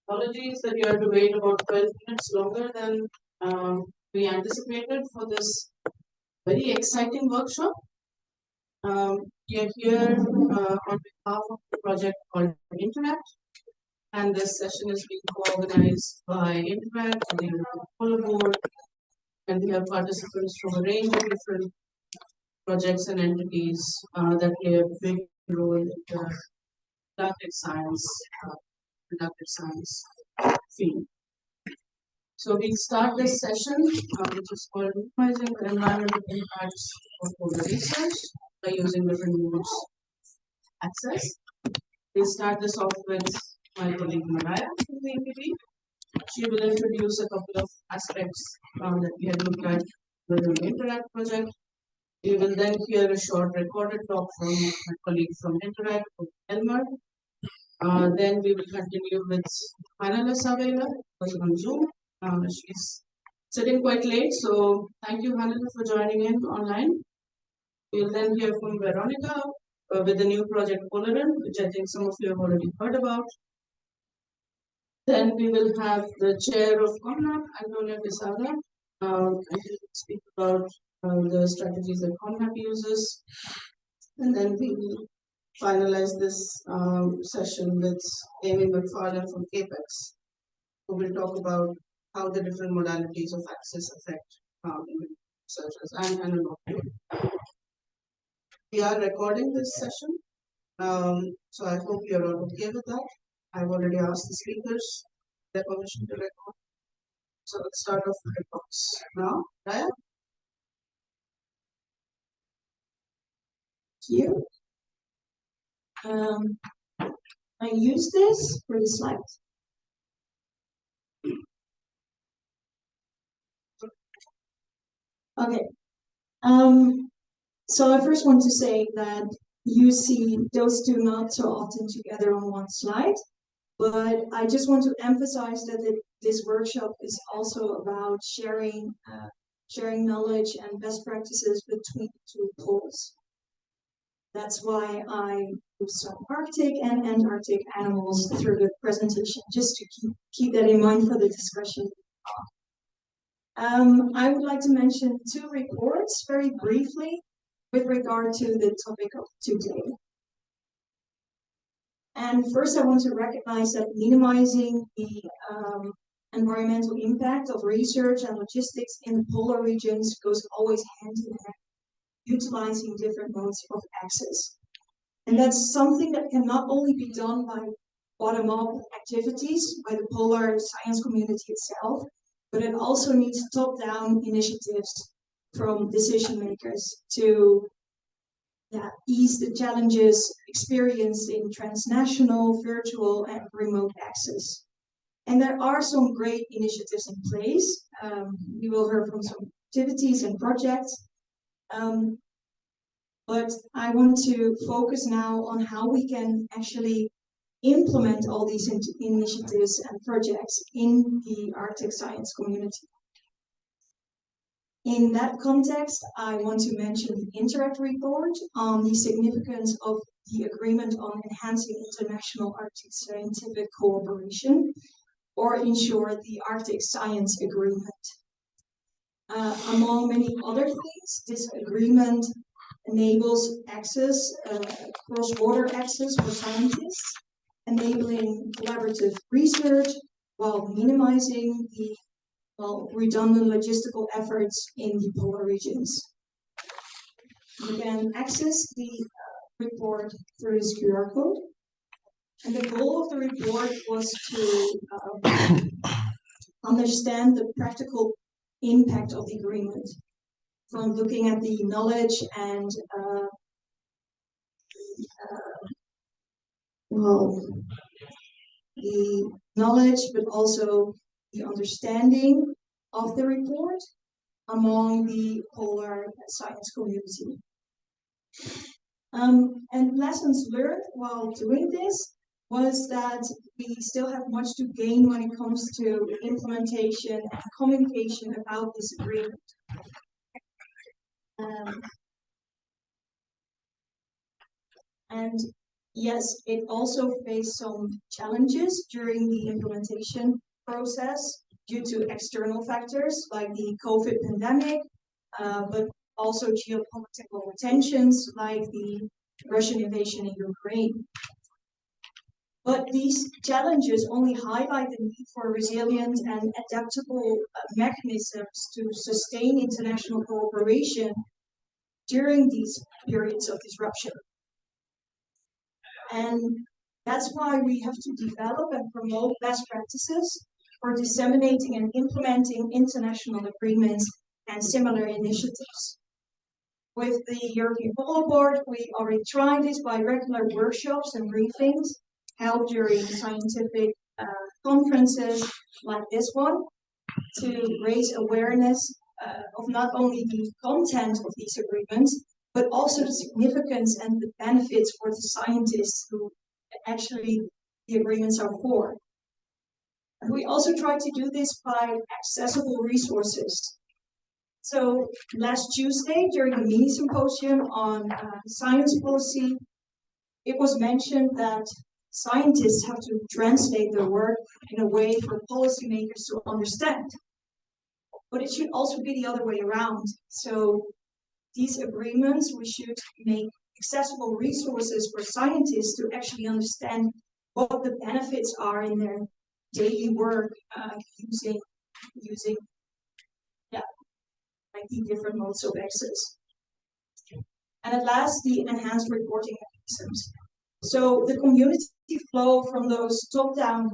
Apologies that you have to wait about 12 minutes longer than we anticipated for this very exciting workshop. We are here on behalf of the project called INTERACT, and this session is being co-organized by INTERACT, the European Polar Board, and we have participants from a range of different projects and entities that play a big role in the reproductive science field. So we start this session, which is called Minimizing the Environmental Impacts of Polar Research by using different modes of access. We start this off with my colleague Mariah from the APB. She will introduce a couple of aspects that we have looked at within the INTERACT project. We will then hear a short recorded talk from my colleague from INTERACT, Elmer. Then we will continue with Hannah Savela, who's on Zoom. She's sitting quite late, so thank you, Hannah, for joining in online. We'll then hear from Veronica with the new project POLARIN, which I think some of you have already heard about. Then we will have the chair of COMNAP, Antonia Quesada, and he will speak about the strategies that COMNAP uses. And then we will finalize this session with Amy McFarlane from APECS, who will talk about how the different modalities of access affect researchers and a lot more. We are recording this session, so I hope you're all okay with that. I've already asked the speakers their permission to record. So let's start off with reports now. Raya? You. I use this for the slides. Okay. So I first want to say that you see those two not so often together on one slide, but I just want to emphasize that this workshop is also about sharing knowledge and best practices between two poles. That's why I use some Arctic and Antarctic animals through the presentation, just to keep that in mind for the discussion. I would like to mention two reports very briefly with regard to the topic of today. And first, I want to recognize that minimizing the environmental impact of research and logistics in the polar regions goes always hand in hand, utilizing different modes of access. And that's something that can not only be done by bottom-up activities by the polar science community itself, but it also needs top-down initiatives from decision makers to ease the challenges experienced in transnational, virtual, and remote access. And there are some great initiatives in place. We will hear from some activities and projects. But I want to focus now on how we can actually implement all these initiatives and projects in the Arctic science community. In that context, I want to mention the INTERACT report on the significance of the agreement on enhancing international Arctic scientific cooperation, or in short, the Arctic Science Agreement. Among many other things, this agreement enables access, cross-border access for scientists, enabling collaborative research while minimizing the redundant logistical efforts in the polar regions. You can access the report through this QR code. And the goal of the report was to understand the practical impact of the agreement, from looking at the knowledge and the knowledge, but also the understanding of the report among the polar science community. And lessons learned while doing this was that we still have much to gain when it comes to implementation and communication about this agreement. And Yes, it also faced some challenges during the implementation process due to external factors like the COVID pandemic, but also geopolitical tensions like the Russian invasion in Ukraine. But these challenges only highlight the need for resilient and adaptable mechanisms to sustain international cooperation during these periods of disruption. And that's why we have to develop and promote best practices for disseminating and implementing international agreements and similar initiatives. With the European Polar Board, we already tried this by regular workshops and briefings held during scientific conferences like this one to raise awareness of not only the content of these agreements, but also the significance and the benefits for the scientists who actually the agreements are for. And we also try to do this by accessible resources. So last Tuesday, during the mini symposium on science policy, it was mentioned that scientists have to translate their work in a way for policymakers to understand. But it should also be the other way around. So these agreements, we should make accessible resources for scientists to actually understand what the benefits are in their daily work using like the different modes of access. And at last, the enhanced reporting mechanisms. So the community flow from those top-down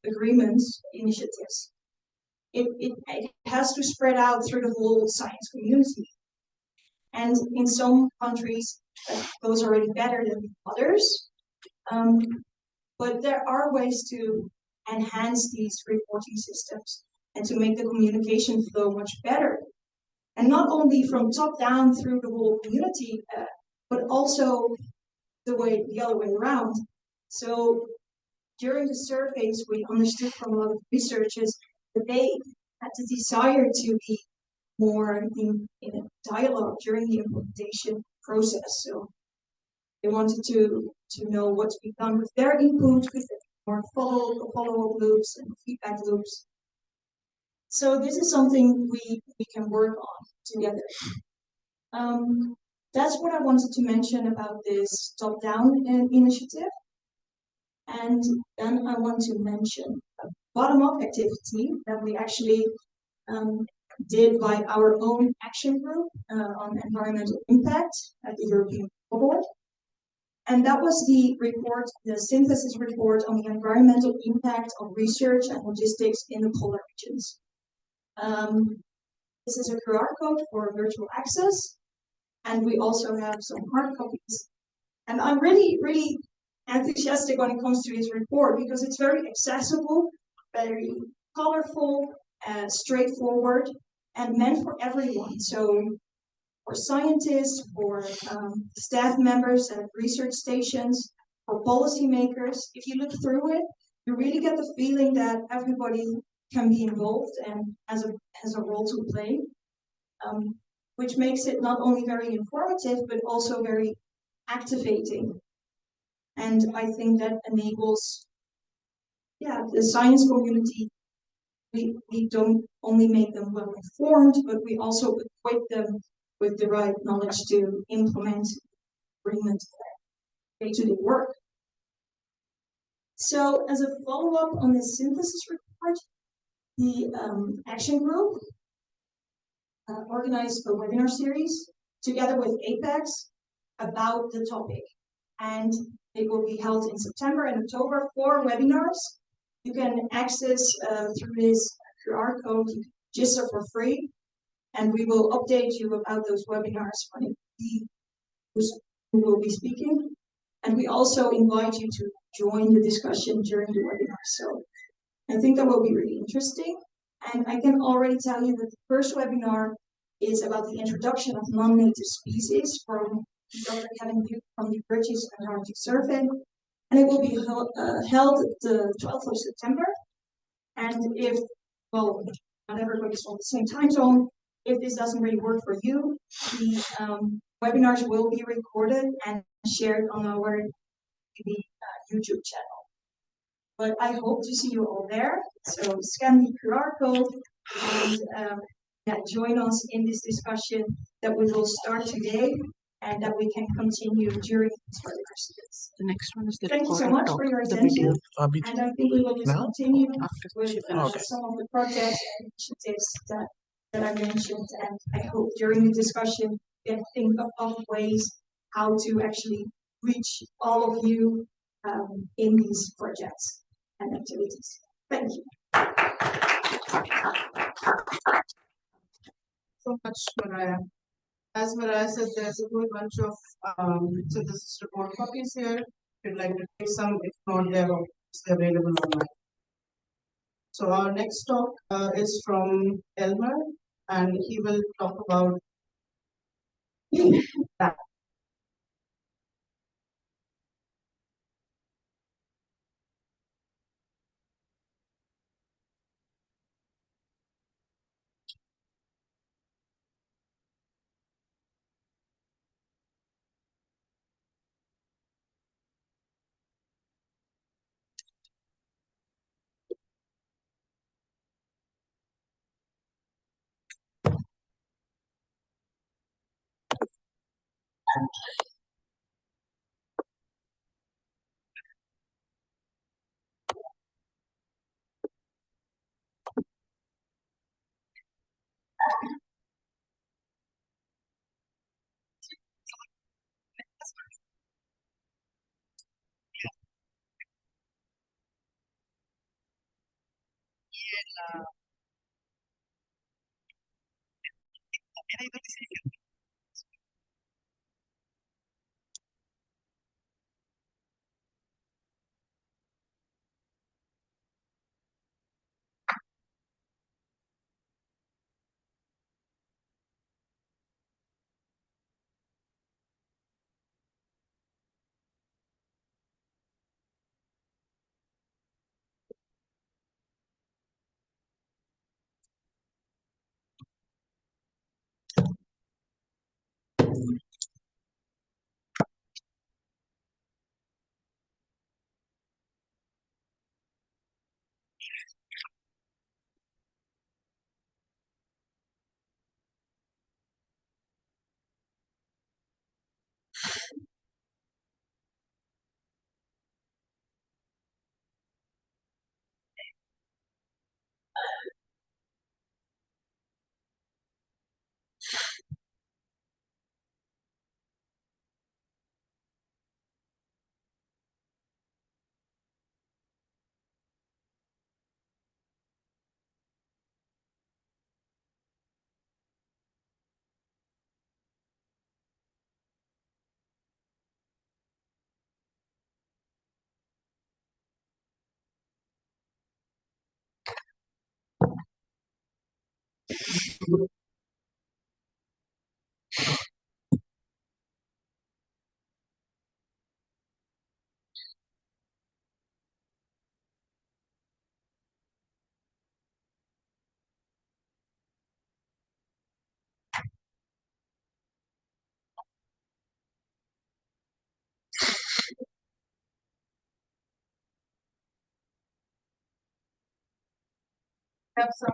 agreements, initiatives, it has to spread out through the whole science community. And in some countries, that goes already better than others. But there are ways to enhance these reporting systems and to make the communication flow much better. And not only from top down through the whole community, but also the other way around. So during the surveys, we understood from a lot of researchers that they had the desire to be more in a dialogue during the implementation process. So they wanted to know what to be done with their input, with more follow-up loops and feedback loops. So this is something we can work on together. That's what I wanted to mention about this top-down initiative. And then I want to mention a bottom-up activity that we actually did by our own action group on environmental impact at the European Board. And that was the report, the synthesis report on the environmental impact of research and logistics in the polar regions. This is a QR code for virtual access, and we also have some hard copies. And I'm really, really enthusiastic when it comes to this report because it's very accessible, very colorful, straightforward, and meant for everyone. So for scientists, for staff members at research stations, for policymakers, if you look through it, you really get the feeling that everybody can be involved and has a role to play, which makes it not only very informative, but also very activating. And I think that enables, the science community, we don't only make them well informed, but we also equip them with the right knowledge to implement agreement day-to-day work. So as a follow-up on this synthesis report, the action group organized a webinar series together with APECS about the topic. And it will be held in September and October, 4 webinars. You can access through this QR code, you can register for free. And we will update you about those webinars when who will be speaking. And we also invite you to join the discussion during the webinar. So I think that will be really interesting. And I can already tell you that the first webinar is about the introduction of non-native species from Dr. Kevin Duke from the British Antarctic Survey. And it will be held the 12th of September. And if, well, not everybody's on the same time zone, if this doesn't really work for you, the Webinars will be recorded and shared on our YouTube channel. But I hope to see you all there. So scan the QR code and join us in this discussion that we will start today and that we can continue during this webinar series. The next one is the Thank you so recorded much talk, for your the attention. video. And I think we will just Now? continue After with she finishes. some of the projects and initiatives that I mentioned. And I hope during the discussion we can think of ways how to actually reach all of you in these projects and activities. Thank you. So much, Mariah. As Mariah said, there's a whole bunch of synthesis report copies here. If you'd like to take some, if not, they're obviously available online. So our next talk is from Elmer, and he will talk about that. Have some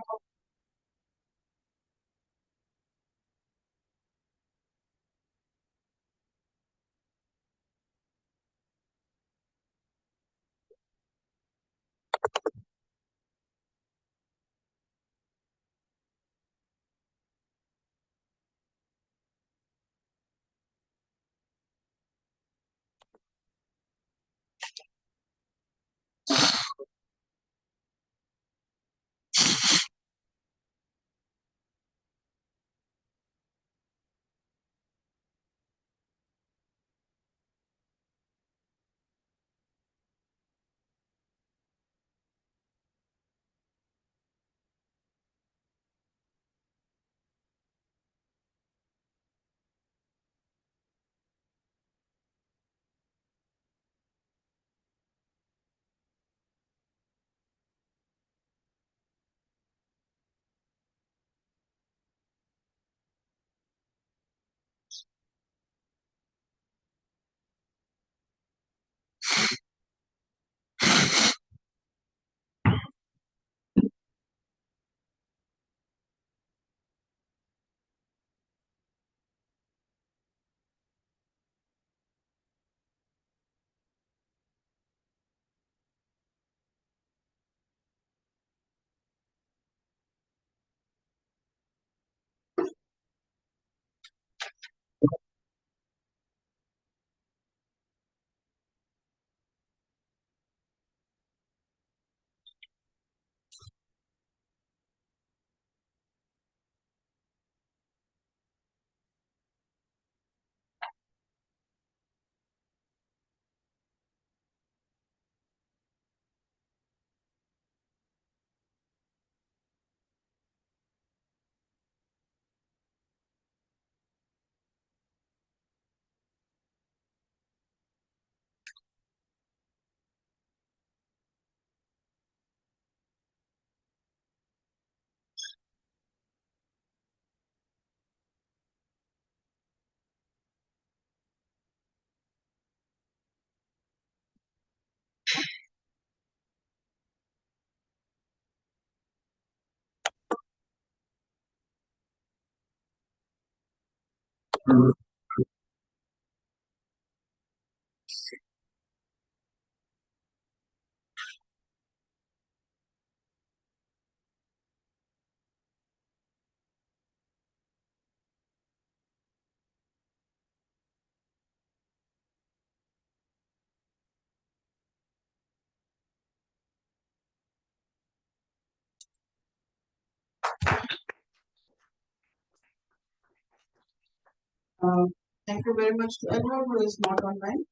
Thank you very much to everyone who is not online.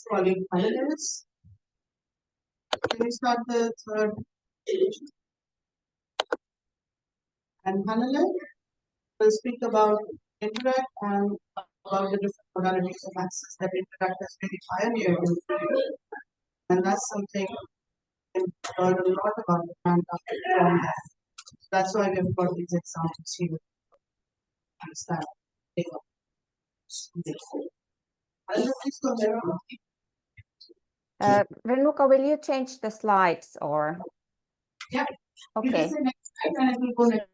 Calling panelists. Can we start the third page? And panelists will speak about INTERACT and about the different modalities of access that INTERACT has really pioneered in the field. And that's something we can learn a lot about and from that. That's why we've got these examples here to understand. Please go ahead. Renuka, will you change the slides or? Yeah. Okay. Next slide and I will go next.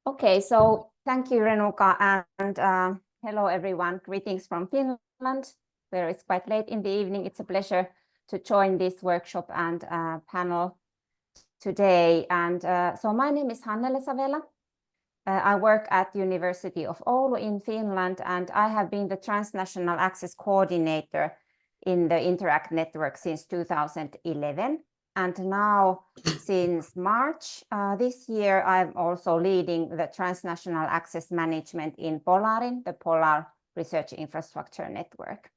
Okay, so thank you, Renuka, and hello, everyone. Greetings from Finland, where it's quite late in the evening. It's a pleasure to join this workshop and panel today. And so my name is Hannele Savela. I work at University of Oulu in Finland, and I have been the transnational access coordinator in the INTERACT network since 2011. And now, since March this year, I'm also leading the transnational access management in POLARIN, the Polar Research Infrastructure Network.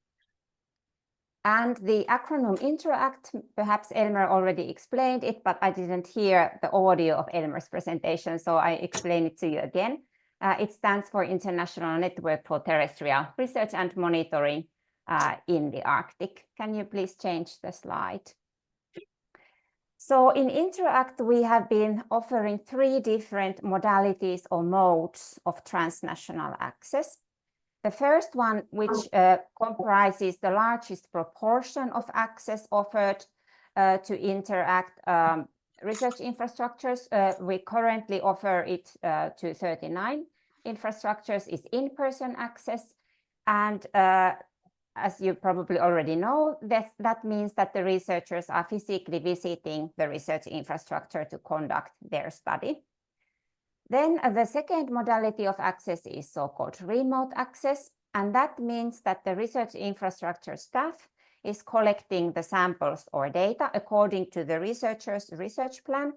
And the acronym INTERACT, perhaps Elmer already explained it, but I didn't hear the audio of Elmer's presentation, so I explain it to you again. It stands for International Network for Terrestrial Research and Monitoring in the Arctic. Can you please change the slide? So in INTERACT, we have been offering 3 different modalities or modes of transnational access. The first one, which comprises the largest proportion of access offered to INTERACT research infrastructures, we currently offer it to 39 infrastructures, is in-person access. And as you probably already know, that means that the researchers are physically visiting the research infrastructure to conduct their study. Then the second modality of access is so-called remote access, and that means that the research infrastructure staff is collecting the samples or data according to the researcher's research plan.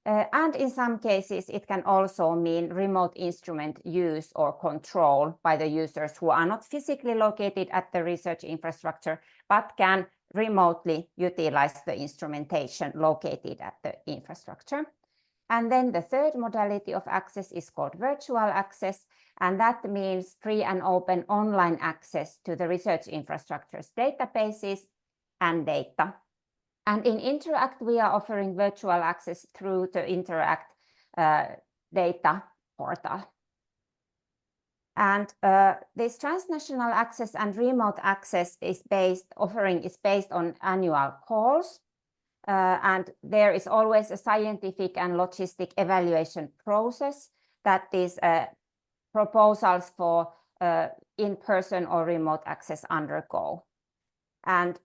And in some cases, it can also mean remote instrument use or control by the users who are not physically located at the research infrastructure, but can remotely utilize the instrumentation located at the infrastructure. And then the third modality of access is called virtual access, and that means free and open online access to the research infrastructure's databases and data. And in INTERACT, we are offering virtual access through the INTERACT data portal. And this transnational access and remote access is based on annual calls. And there is always a scientific and logistic evaluation process that these proposals for in-person or remote access undergo. And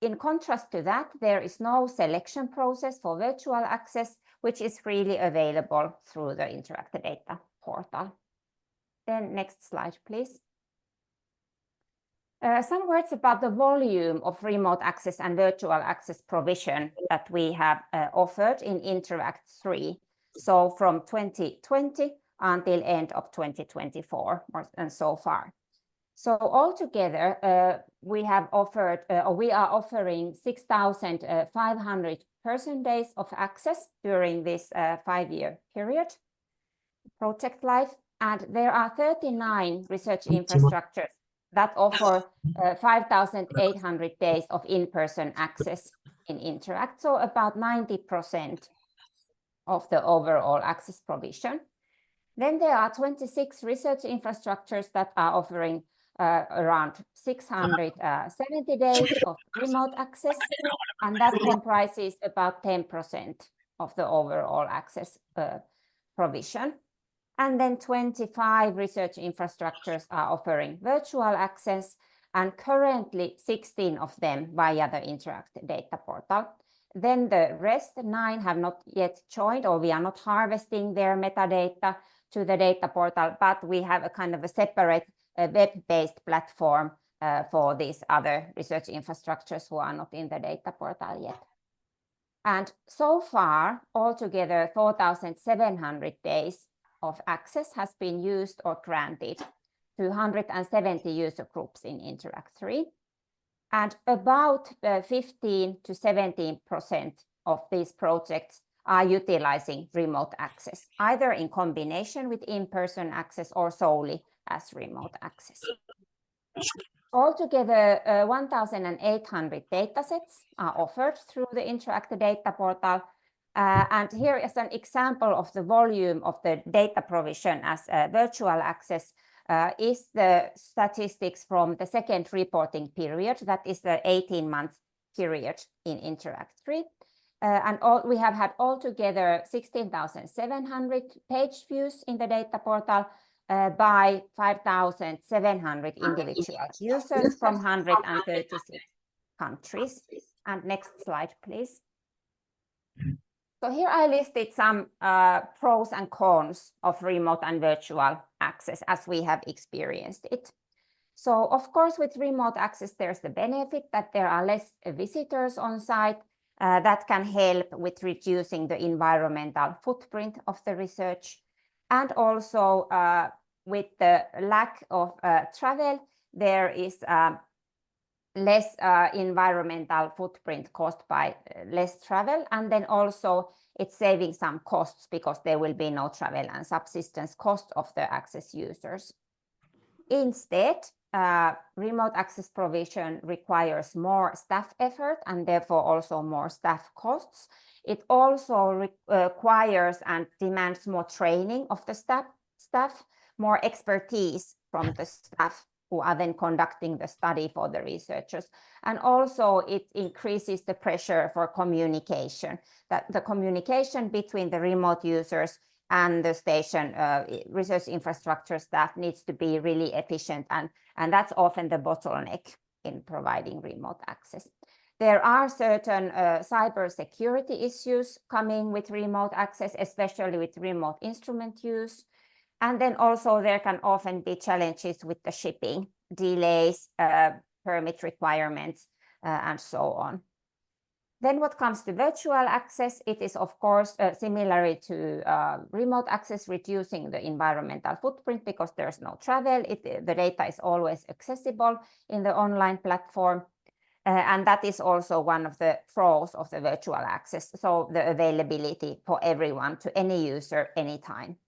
in contrast to that, there is no selection process for virtual access, which is freely available through the INTERACT data portal. Then next slide, please. Some words about the volume of remote access and virtual access provision that we have offered in INTERACT III. So from 2020 until end of 2024 and so far. So altogether, we have offered, we are offering 6,500 person days of access during this 5-year period, project life. And there are 39 research infrastructures that offer 5,800 days of in-person access in INTERACT, so about 90% of the overall access provision. Then there are 26 research infrastructures that are offering around 670 days of remote access, and that comprises about 10% of the overall access provision. And then 25 research infrastructures are offering virtual access, and currently 16 of them via the INTERACT data portal. Then the rest 9 have not yet joined, or we are not harvesting their metadata to the data portal, but we have a kind of a separate web-based platform for these other research infrastructures who are not in the data portal yet. And so far, altogether 4,700 days of access has been used or granted to 170 user groups in INTERACT III. And about 15 to 17% of these projects are utilizing remote access, either in combination with in-person access or solely as remote access. Altogether, 1,800 datasets are offered through the INTERACT data portal. And here is an example of the volume of the data provision as virtual access is the statistics from the second reporting period, that is the 18-month period in INTERACT III. We have had altogether 16,700 page views in the data portal by 5,700 individual users from 136 countries. And next slide, please. So here I listed some pros and cons of remote and virtual access as we have experienced it. So of course, with remote access, there's the benefit that there are less visitors on site that can help with reducing the environmental footprint of the research. And also with the lack of travel, there is less environmental footprint caused by less travel, and then also it's saving some costs because there will be no travel and subsistence cost of the access users. Instead, remote access provision requires more staff effort and therefore also more staff costs. It also requires and demands more training of the staff, more expertise from the staff who are then conducting the study for the researchers. And also it increases the pressure for communication, that the communication between the remote users and the station research infrastructure staff needs to be really efficient, and that's often the bottleneck in providing remote access. There are certain cybersecurity issues coming with remote access, especially with remote instrument use. And then also there can often be challenges with the shipping, delays, permit requirements, and so on. Then what comes to virtual access, it is of course similar to remote access, reducing the environmental footprint because there's no travel. The data is always accessible in the online platform. And that is also one of the pros of the virtual access. So the availability for everyone, to any user, anytime.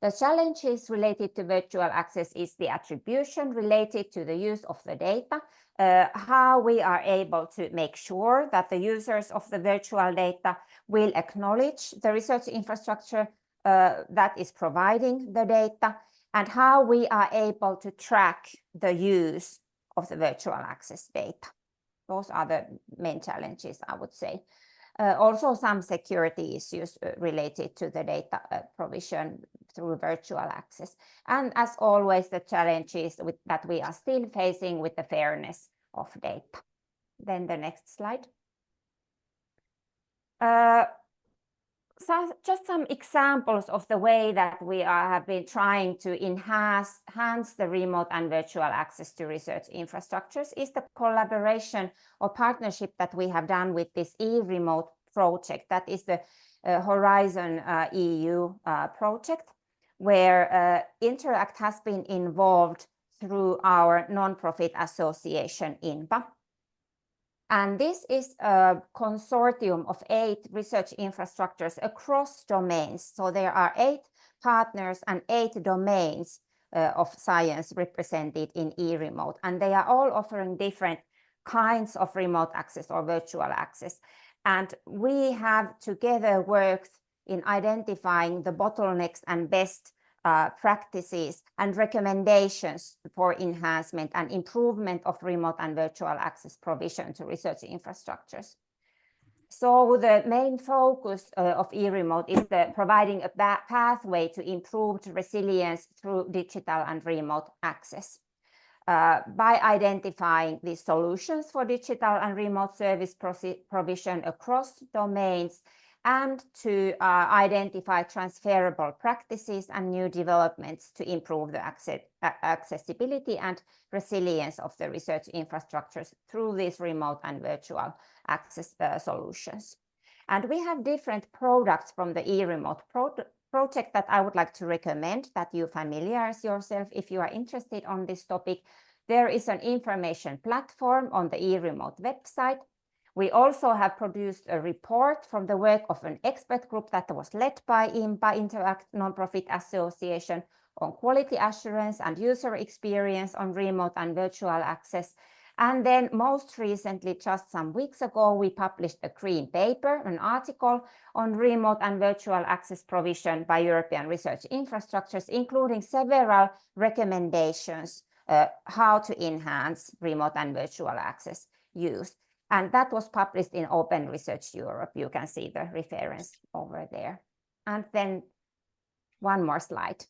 The challenges related to virtual access is the attribution related to the use of the data, how we are able to make sure that the users of the virtual data will acknowledge the research infrastructure that is providing the data, and how we are able to track the use of the virtual access data. Those are the main challenges, I would say. Also some security issues related to the data provision through virtual access. And as always, the challenges that we are still facing with the fairness of data. Then the next slide. So just some examples of the way that we have been trying to enhance the remote and virtual access to research infrastructures is the collaboration or partnership that we have done with this e-remote project. That is the Horizon EU project, where INTERACT has been involved through our non-profit association, INPA. And this is a consortium of 8 research infrastructures across domains. So there are 8 partners and 8 domains of science represented in e-remote. And they are all offering different kinds of remote access or virtual access. And we have together worked in identifying the bottlenecks and best practices and recommendations for enhancement and improvement of remote and virtual access provision to research infrastructures. So the main focus of eRemote is providing a pathway to improved resilience through digital and remote access. By identifying these solutions for digital and remote service provision across domains, and to identify transferable practices and new developments to improve the accessibility and resilience of the research infrastructures through these remote and virtual access solutions. And we have different products from the eRemote project that I would like to recommend that you familiarize yourself if you are interested on this topic. There is an information platform on the eRemote website. We also have produced a report from the work of an expert group that was led by IMPA, INTERACT Nonprofit Association, on quality assurance and user experience on remote and virtual access. And then most recently, just some weeks ago, we published a green paper, an article on remote and virtual access provision by European research infrastructures, including several recommendations how to enhance remote and virtual access use. And that was published in Open Research Europe. You can see the reference over there. And then one more slide.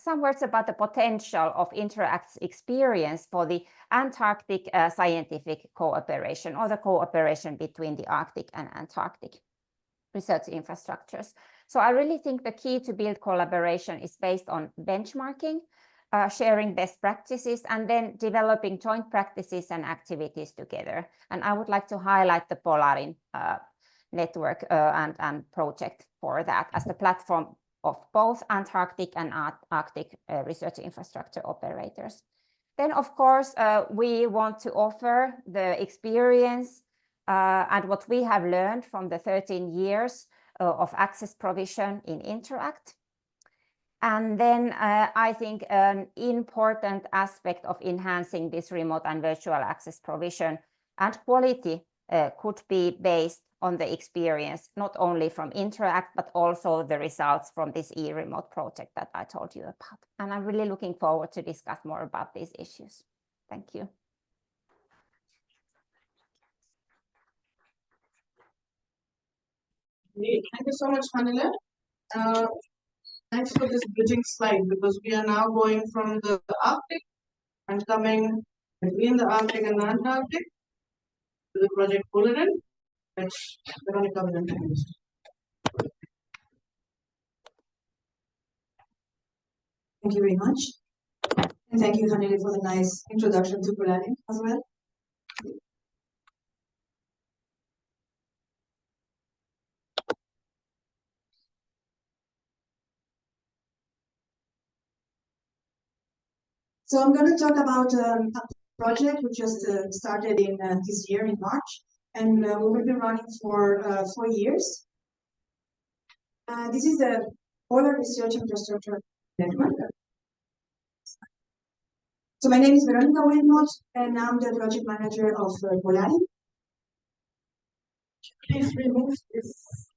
Some words about the potential of INTERACT's experience for the Antarctic scientific cooperation, or the cooperation between the Arctic and Antarctic research infrastructures. So I really think the key to build collaboration is based on benchmarking, sharing best practices, and then developing joint practices and activities together. And I would like to highlight the POLARIN network and project for that as the platform of both Antarctic and Arctic research infrastructure operators. Then, of course, we want to offer the experience and what we have learned from the 13 years of access provision in INTERACT. And then I think an important aspect of enhancing this remote and virtual access provision and quality could be based on the experience, not only from INTERACT, but also the results from this eRemote project that I told you about. And I'm really looking forward to discuss more about these issues. Thank you. Thank you so much, Hannele. Thanks for this bridging slide, because we are now going from the Arctic and coming between the Arctic and Antarctic to the project POLARIN, which Veronica will introduce. Thank you very much. And thank you, Hannele, for the nice introduction to POLARIN as well. So I'm going to talk about a project which just started in this year in March, and we will be running for 4 years. This is the Polar Research Infrastructure Network. So my name is Veronica Wilmot, and I'm the project manager of POLARIN. Please remove this.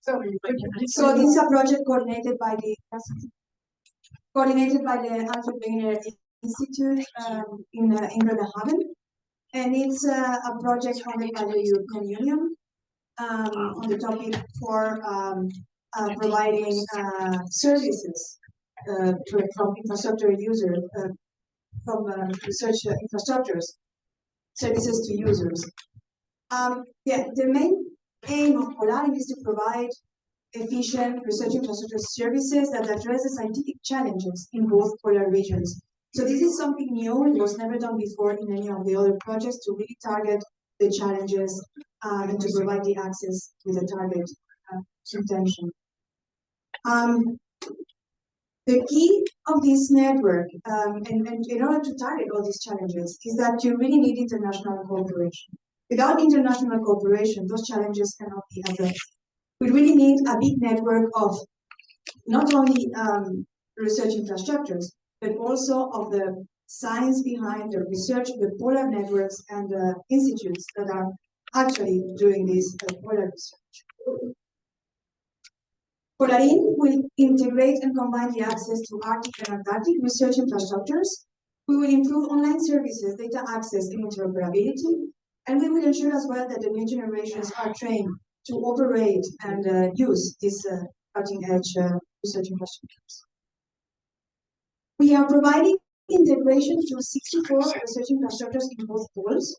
So this is a project coordinated by the Alfred Wegener Institute in Bremerhaven, and it's a project funded by the European Union on the topic for providing services from infrastructure users, from research infrastructures, services to users. The main aim of POLARIN is to provide efficient research infrastructure services that address the scientific challenges in both polar regions. So this is something new. It was never done before in any of the other projects, to really target the challenges and to provide the access with a target intention. The key of this network, and in order to target all these challenges, is that you really need international cooperation. Without international cooperation, those challenges cannot be addressed. We really need a big network of not only research infrastructures, but also of the science behind the research, the polar networks and the institutes that are actually doing this polar research. POLARIN will integrate and combine the access to Arctic and Antarctic research infrastructures We will improve online services, data access, and interoperability. And we will ensure as well that the new generations are trained to operate and use these cutting-edge research infrastructures. We are providing integration to 64 research infrastructures in both poles,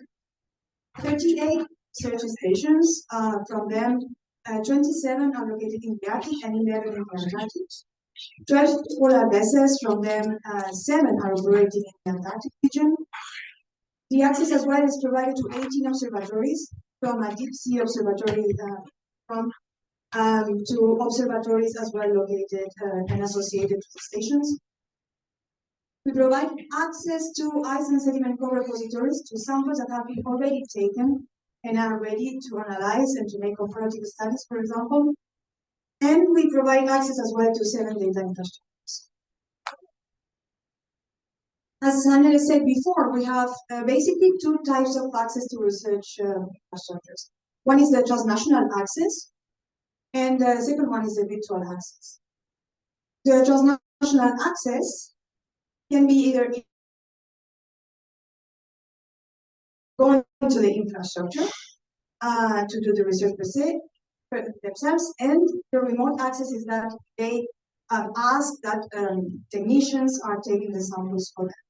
38 research stations, from them 27 are located in the Arctic and 11 in the Antarctic. 12 polar vessels, from them 7 are operating in the Antarctic region. The access as well is provided to 18 observatories, from a deep sea observatory to observatories as well located and associated to the stations. We provide access to ice and sediment core repositories to samples that have been already taken and are ready to analyze and to make comparative studies, for example. And we provide access as well to 7 data infrastructures. As Hannele said before, we have basically 2 types of access to research infrastructures. One is the transnational access, and the second one is the virtual access. The transnational access can be either going to the infrastructure to do the research per se themselves, and the remote access is that they ask that technicians are taking the samples for them.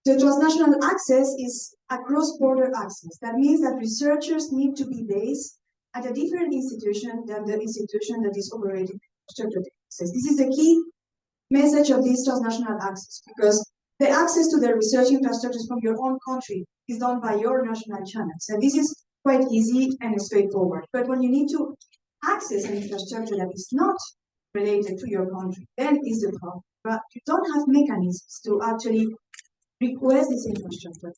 The transnational access is a cross-border access. That means that researchers need to be based at a different institution than the institution that is operating infrastructure access. This is the key message of this transnational access, because the access to the research infrastructures from your own country is done by your national channels. And this is quite easy and straightforward. But when you need to access an infrastructure that is not related to your country, then is the problem. But you don't have mechanisms to actually request this infrastructure.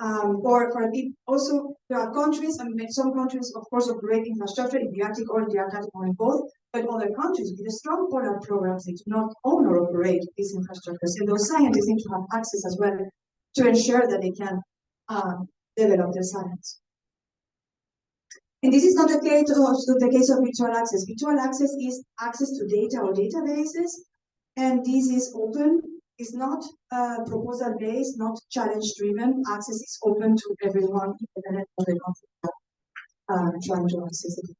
Or for it also, there are countries, and some countries, of course, operate infrastructure in the Arctic or the Antarctic or in both, but other countries with strong polar programs, they do not own or operate these infrastructures. And those scientists need to have access as well to ensure that they can develop their science. And this is not the case of virtual access. Virtual access is access to data or databases, and this is open. It's not proposal-based, not challenge-driven. Access is open to everyone, independent of the country trying to access it.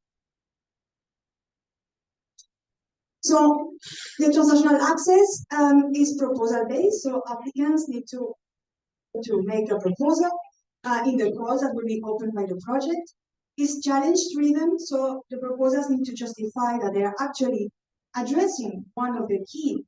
So the transnational access is proposal-based, so applicants need to make a proposal in the calls that will be opened by the project. It's challenge-driven, so the proposals need to justify that they are actually addressing one of the key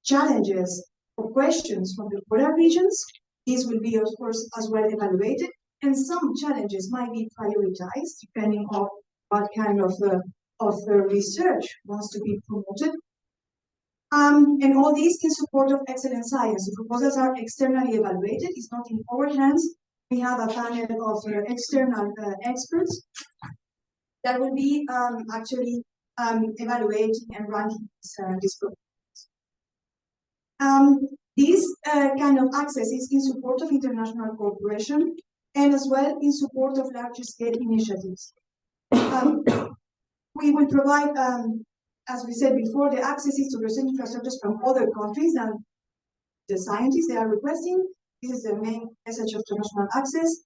challenges or questions from the polar regions. These will be, of course, as well evaluated, and some challenges might be prioritized depending on what kind of research wants to be promoted. And all these in support of excellent science. The proposals are externally evaluated. It's not in our hands. We have a panel of external experts that will be actually evaluating and ranking these proposals. This kind of access is in support of international cooperation and as well in support of larger scale initiatives. We will provide, as we said before, the access is to research infrastructures from other countries than the scientists they are requesting. This is the main message of international access.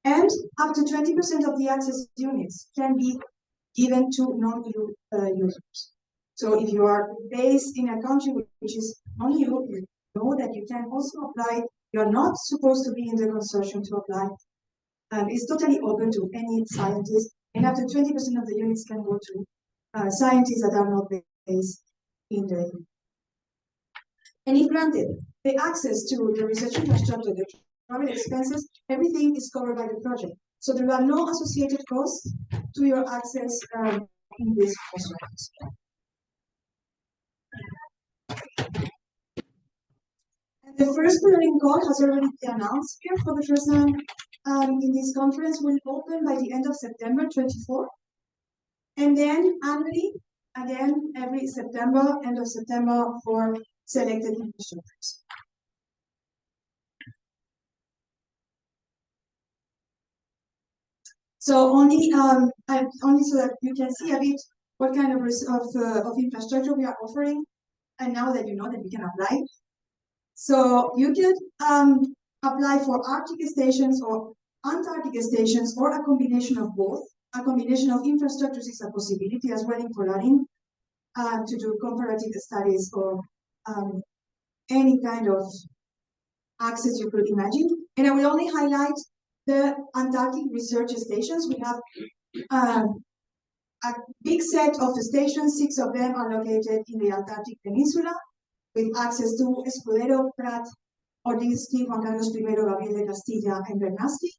And up to 20% of the access units can be given to non-EU users. So if you are based in a country which is non-EU, you know that you can also apply. You are not supposed to be in the consortium to apply. It's totally open to any scientist, and up to 20% of the units can go to scientists that are not based in the EU. And if granted, the access to the research infrastructure, the travel expenses, everything is covered by the project. So there are no associated costs to your access in this process. The first POLARIN call has already been announced here for the first time in this conference. Will open by the end of September 24. And then annually, again, every September, end of September for selected infrastructures. So only so that you can see a bit what kind of infrastructure we are offering, and now that you know that we can apply. So you could apply for Arctic stations or Antarctic stations or a combination of both. A combination of infrastructures is a possibility as well in POLARIN to do comparative studies or any kind of access you could imagine. And I will only highlight the Antarctic research stations. We have a big set of stations. 6 of them are located in the Antarctic Peninsula, with access to Escudero, Prat, Ordinsky, Juan Carlos I, Gabriel de Castilla, and Bernasky.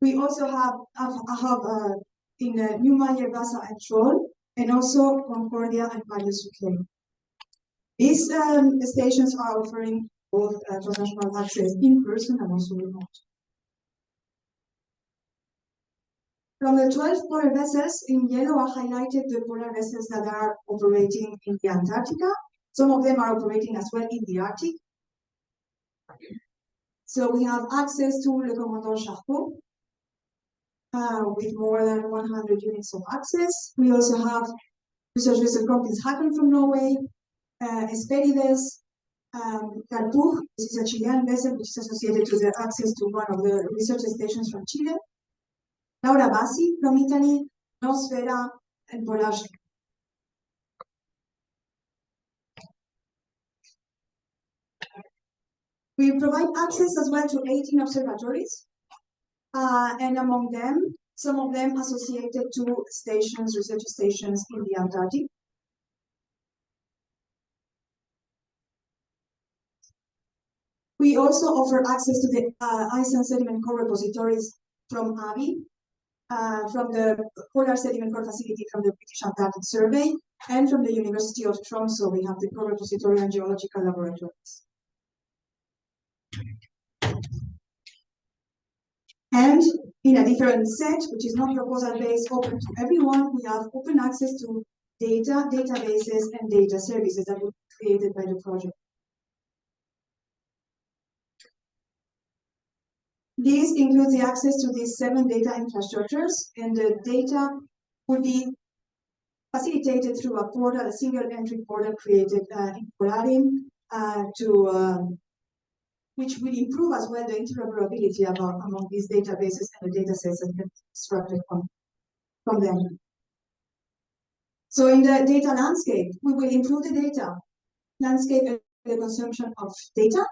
We also have a hub in Neumayer, Vasa, and Troll, and also Concordia and Marius UK. These stations are offering both transnational access in person and also remote. From the 12 polar vessels, in yellow are highlighted the polar vessels that are operating in the Antarctica. Some of them are operating as well in the Arctic. So we have access to Le Commandant Charcot with more than 100 units of access. We also have research vessel Compton's Haken from Norway, Esperides, Calpur, this is a Chilean vessel which is associated to the access to one of the research stations from Chile, Laura Bassi from Italy, Nosfera, and Polarstern. We provide access as well to 18 observatories, and among them, some of them associated to stations, research stations in the Antarctic. We also offer access to the ice and sediment core repositories from AVI, from the Polar Sediment Core Facility from the British Antarctic Survey, and from the University of Tromsø. We have the core repository and geological laboratories. And in a different set, which is not proposal-based, open to everyone, we have open access to data, databases, and data services that were created by the project. This includes the access to these 7 data infrastructures, and the data will be facilitated through a portal, a single entry portal created in POLARIN which will improve as well the interoperability among these databases and the data sets that get extracted from them. So in the data landscape, we will improve the data landscape and the consumption of data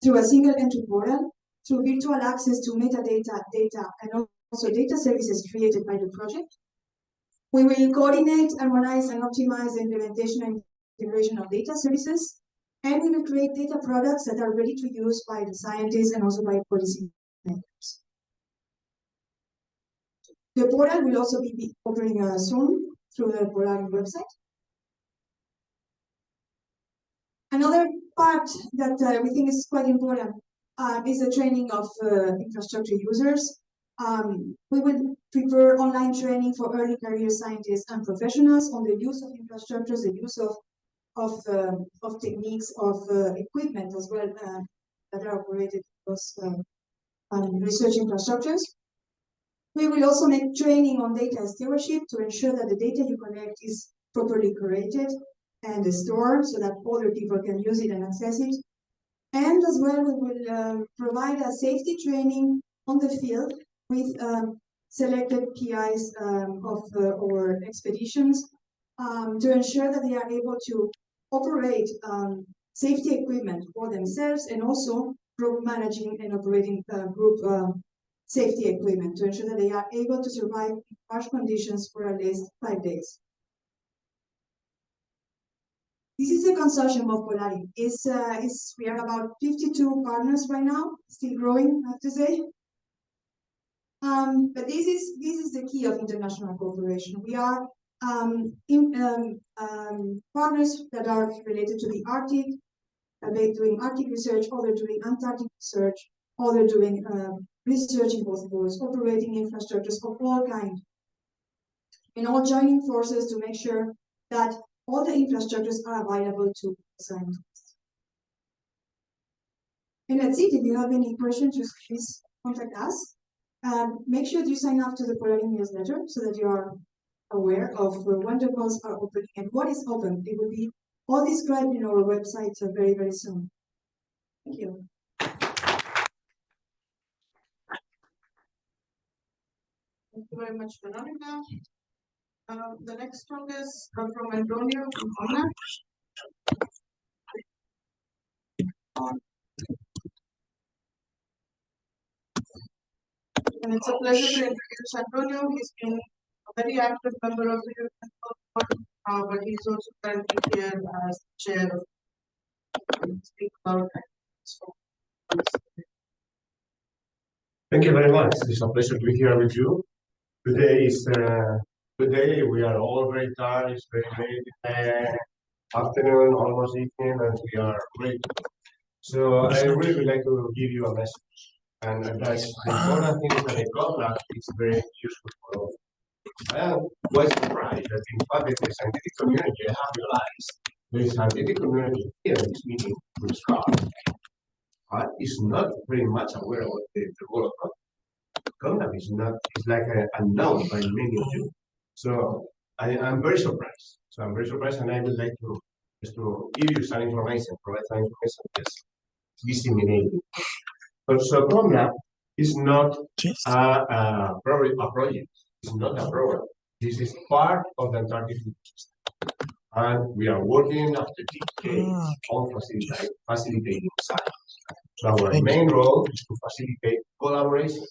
through a single entry portal, through virtual access to metadata, data, and also data services created by the project. We will coordinate, harmonize, and optimize the implementation and integration of data services, and we will create data products that are ready to use by the scientists and also by policy makers. The portal will also be opening soon through the POLARIN website. Another part that we think is quite important is the training of infrastructure users. We will prepare online training for early career scientists and professionals on the use of infrastructures, the use of techniques, of equipment as well that are operated across research infrastructures. We will also make training on data stewardship to ensure that the data you collect is properly curated and stored so that other people can use it and access it. And as well, we will provide a safety training on the field with selected PIs of our expeditions to ensure that they are able to operate safety equipment for themselves and also group managing and operating group safety equipment to ensure that they are able to survive in harsh conditions for at least 5 days. This is a consortium of POLARIN. We are about 52 partners right now, still growing, I have to say. But this is the key of international cooperation. We are partners that are related to the Arctic. They're doing Arctic research, or they're doing Antarctic research, or they're doing research in both poles, operating infrastructures of all kinds, and all joining forces to make sure that all the infrastructures are available to scientists. And that's it. If you have any questions, just please contact us. Make sure you sign up to the POLARIN newsletter so that you are aware of when the polls are open and what is open. It will be all described in our website very, very soon. Thank you. Thank you very much, Veronica. The next talk is from Antonio from COMNAP. And it's a pleasure to introduce Antonio. He's been a very active member of the European Board, but he's also currently here as chair of speak about. Thank you very much. It's a pleasure to be here with you. Today is today we are all very tired. It's very late afternoon, almost evening, and we are ready. So I really would like to give you a message, and that's the important thing is that the COMNAP is very useful for all. I am quite surprised that in fact the scientific community, I have realized the scientific community here in this meeting will start, but is not very much aware of the role of COMNAP. Is not, it's like unknown by many of you. So I'm very surprised. So I'm very surprised, and I would like to just to give you some information, provide some information, just disseminate it. So COMNAP is not a project. It's not a program. This is part of the Antarctic system. And we are working after decades on facilitating science. So our main role is to facilitate collaboration,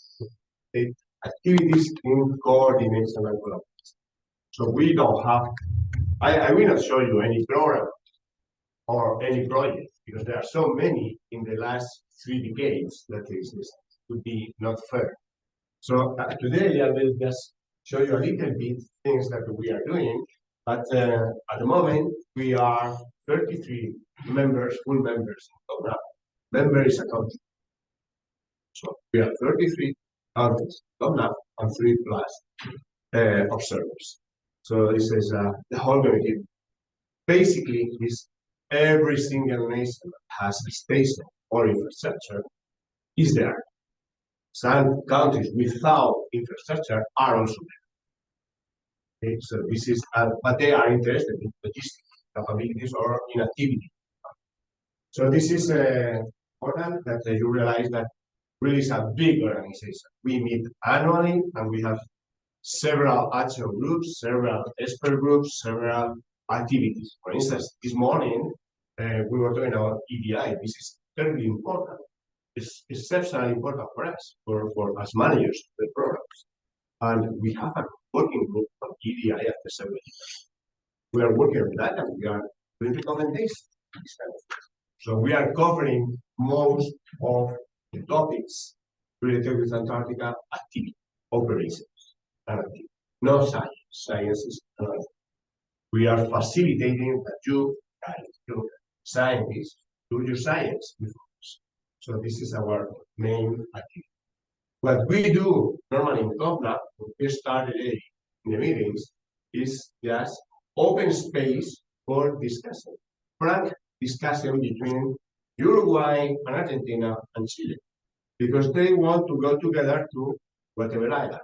to activities in coordination and collaboration. So we don't have, I will not show you any program or any project because there are so many in the last 3 decades that this would be not fair. So today I will just show you a little bit things that we are doing, but at the moment we are 33 members, full members in COMNAP. Member is a country. So we are 33 countries, COMNAP, and 3 plus observers. So this is the whole community. Basically, is every single nation that has a station or infrastructure is there. Some countries without infrastructure are also there. Okay, so this is, but they are interested in logistics capabilities or in activity. So this is important that you realize that really is a big organization. We meet annually and we have several action groups, several expert groups, several activities. For instance, this morning we were talking about EDI. This is terribly important. It's exceptionally important for us, for as managers of the programs. And we have a working group on EDI after 7 years. We are working on that and we are doing recommendations. So we are covering most of the topics related with Antarctica activity, operations, and activity. No science. Science is another. We are facilitating that you guys, you scientists, do your science with us. So this is our main activity. What we do normally in COMNAP, when we started in the meetings, is just open space for discussion, frank discussion between Uruguay and Argentina and Chile, because they want to go together to whatever island.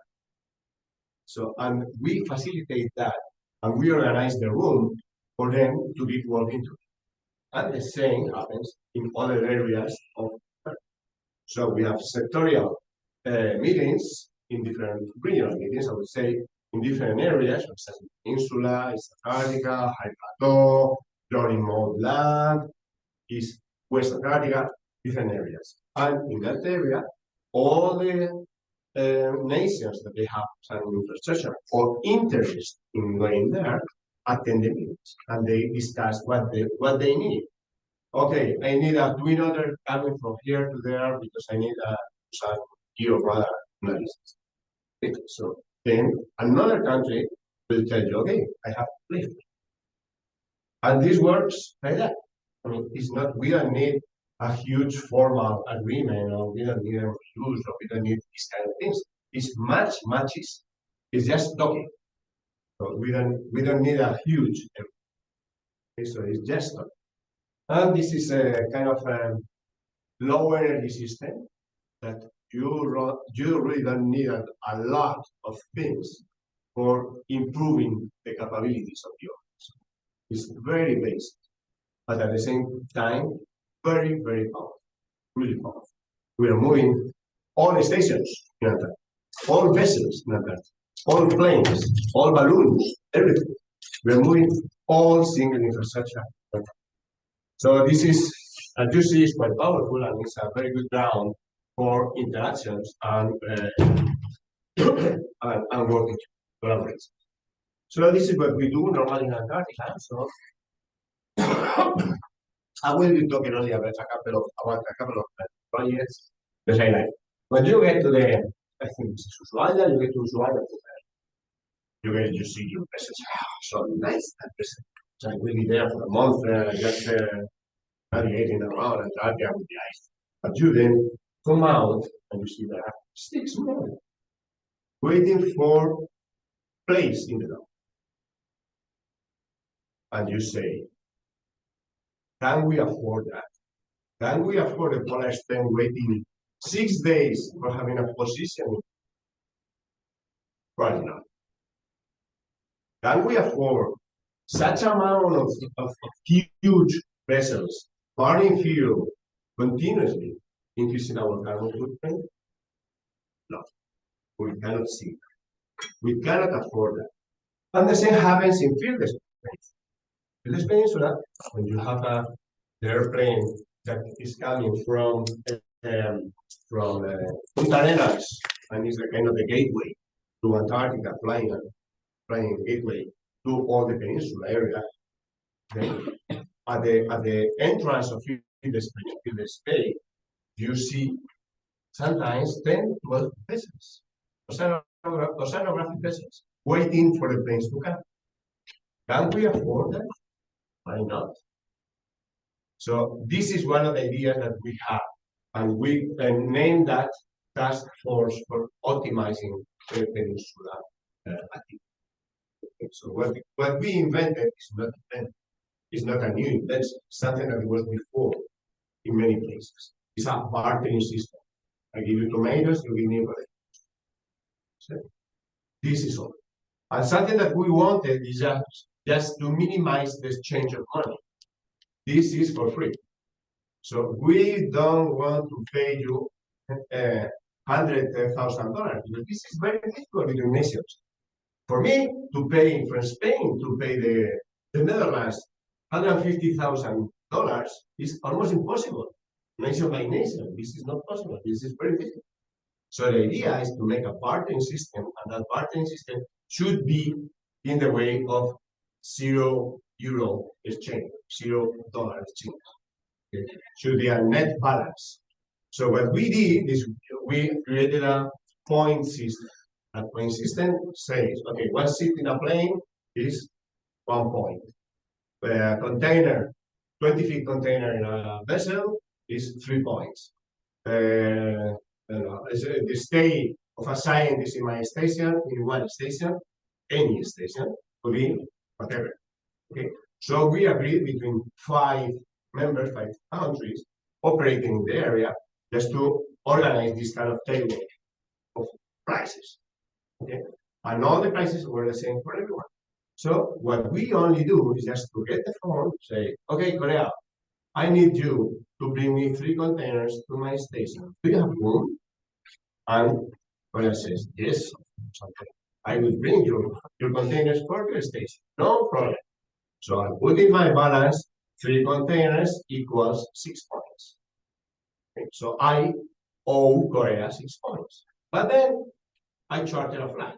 So, and we facilitate that, and we organize the room for them to be working together. And the same happens in other areas of Earth. So we have sectorial meetings in different regional meetings, I would say, in different areas, for example, Peninsula, East Antarctica, High Plateau, remote land, East West Antarctica, different areas. And in that area, all the nations that they have some infrastructure or interest in going there attend the meetings and they discuss what they need. Okay, I need a twin otter coming from here to there because I need some georadar analysis. Okay, so then another country will tell you, okay, I have to live. And this works like that. I mean, it's not, we don't need a huge formal agreement, or we don't need a use, or we don't need these kind of things. It's much easier. It's just talking. So we don't need a huge effort. Okay, so it's just talking. And this is a kind of a low energy system that you really don't need a lot of things for improving the capabilities of the organism. It's very basic, but at the same time, very, very powerful. really powerful. We are moving all stations in Antarctica, all vessels in Antarctica, all planes, all balloons, everything. We are moving all single infrastructure. So this is, as you see, is quite powerful, and it's a very good ground for interactions and and working collaboration. So this is what we do normally in Antarctica. So I will be talking only about a couple of projects. The highlight. When you get to the, I think this is Ushuaia, you get to Ushuaia, you see your message. So nice that person. So I will be there for a month, just navigating around Antarctica with the ice. But you then come out and you see there are 6 more waiting for place in the ground. And you say, can we afford that? Can we afford a polar stem waiting 6 days for having a position? Right now. Can we afford such amount of huge vessels burning fuel continuously, increasing our carbon footprint? No, we cannot see that. We cannot afford that. And the same happens in field space. Field space, so that when you have the airplane that is coming from Punta Arenas and is the kind of the gateway to Antarctica, flying gateway to all the peninsula area. Then at the entrance of field space, you see sometimes 10, 12 vessels, oceanographic vessels, waiting for the planes to come. Can we afford that? Why not? So this is one of the ideas that we have, and we name that task force for optimizing the peninsula activity. So what we invented is not a new invention, something that was before in many places. It's a bartering system. I give you tomatoes, you give me potatoes. So this is all. And something that we wanted is just to minimize the exchange of money. This is for free. So we don't want to pay you $100,000 because this is very difficult between nations. For me to pay from Spain to pay the Netherlands $150,000 is almost impossible. Nation by nation, this is not possible. This is very difficult. So the idea is to make a bartering system, and that bartering system should be in the way of €0 exchange, $0 exchange. Okay. Should be a net balance. So what we did is we created a point system. A point system says, okay, 1 seat in a plane is 1 point. The container, 20-feet container in a vessel is 3 points. The stay of a scientist in my station, in one station, any station, could be whatever. Okay. So we agreed between 5 members, 5 countries operating in the area, just to organize this kind of table of prices. Okay. And all the prices were the same for everyone. So what we only do is just to get the phone, say, okay, Korea, I need you to bring me 3 containers to my station. Do you have room? And Korea says, yes. Okay. I will bring you your containers for your station. No problem. So I put in my balance, 3 containers equals 6 points. Okay. So I owe Korea 6 points. But then I charter a flight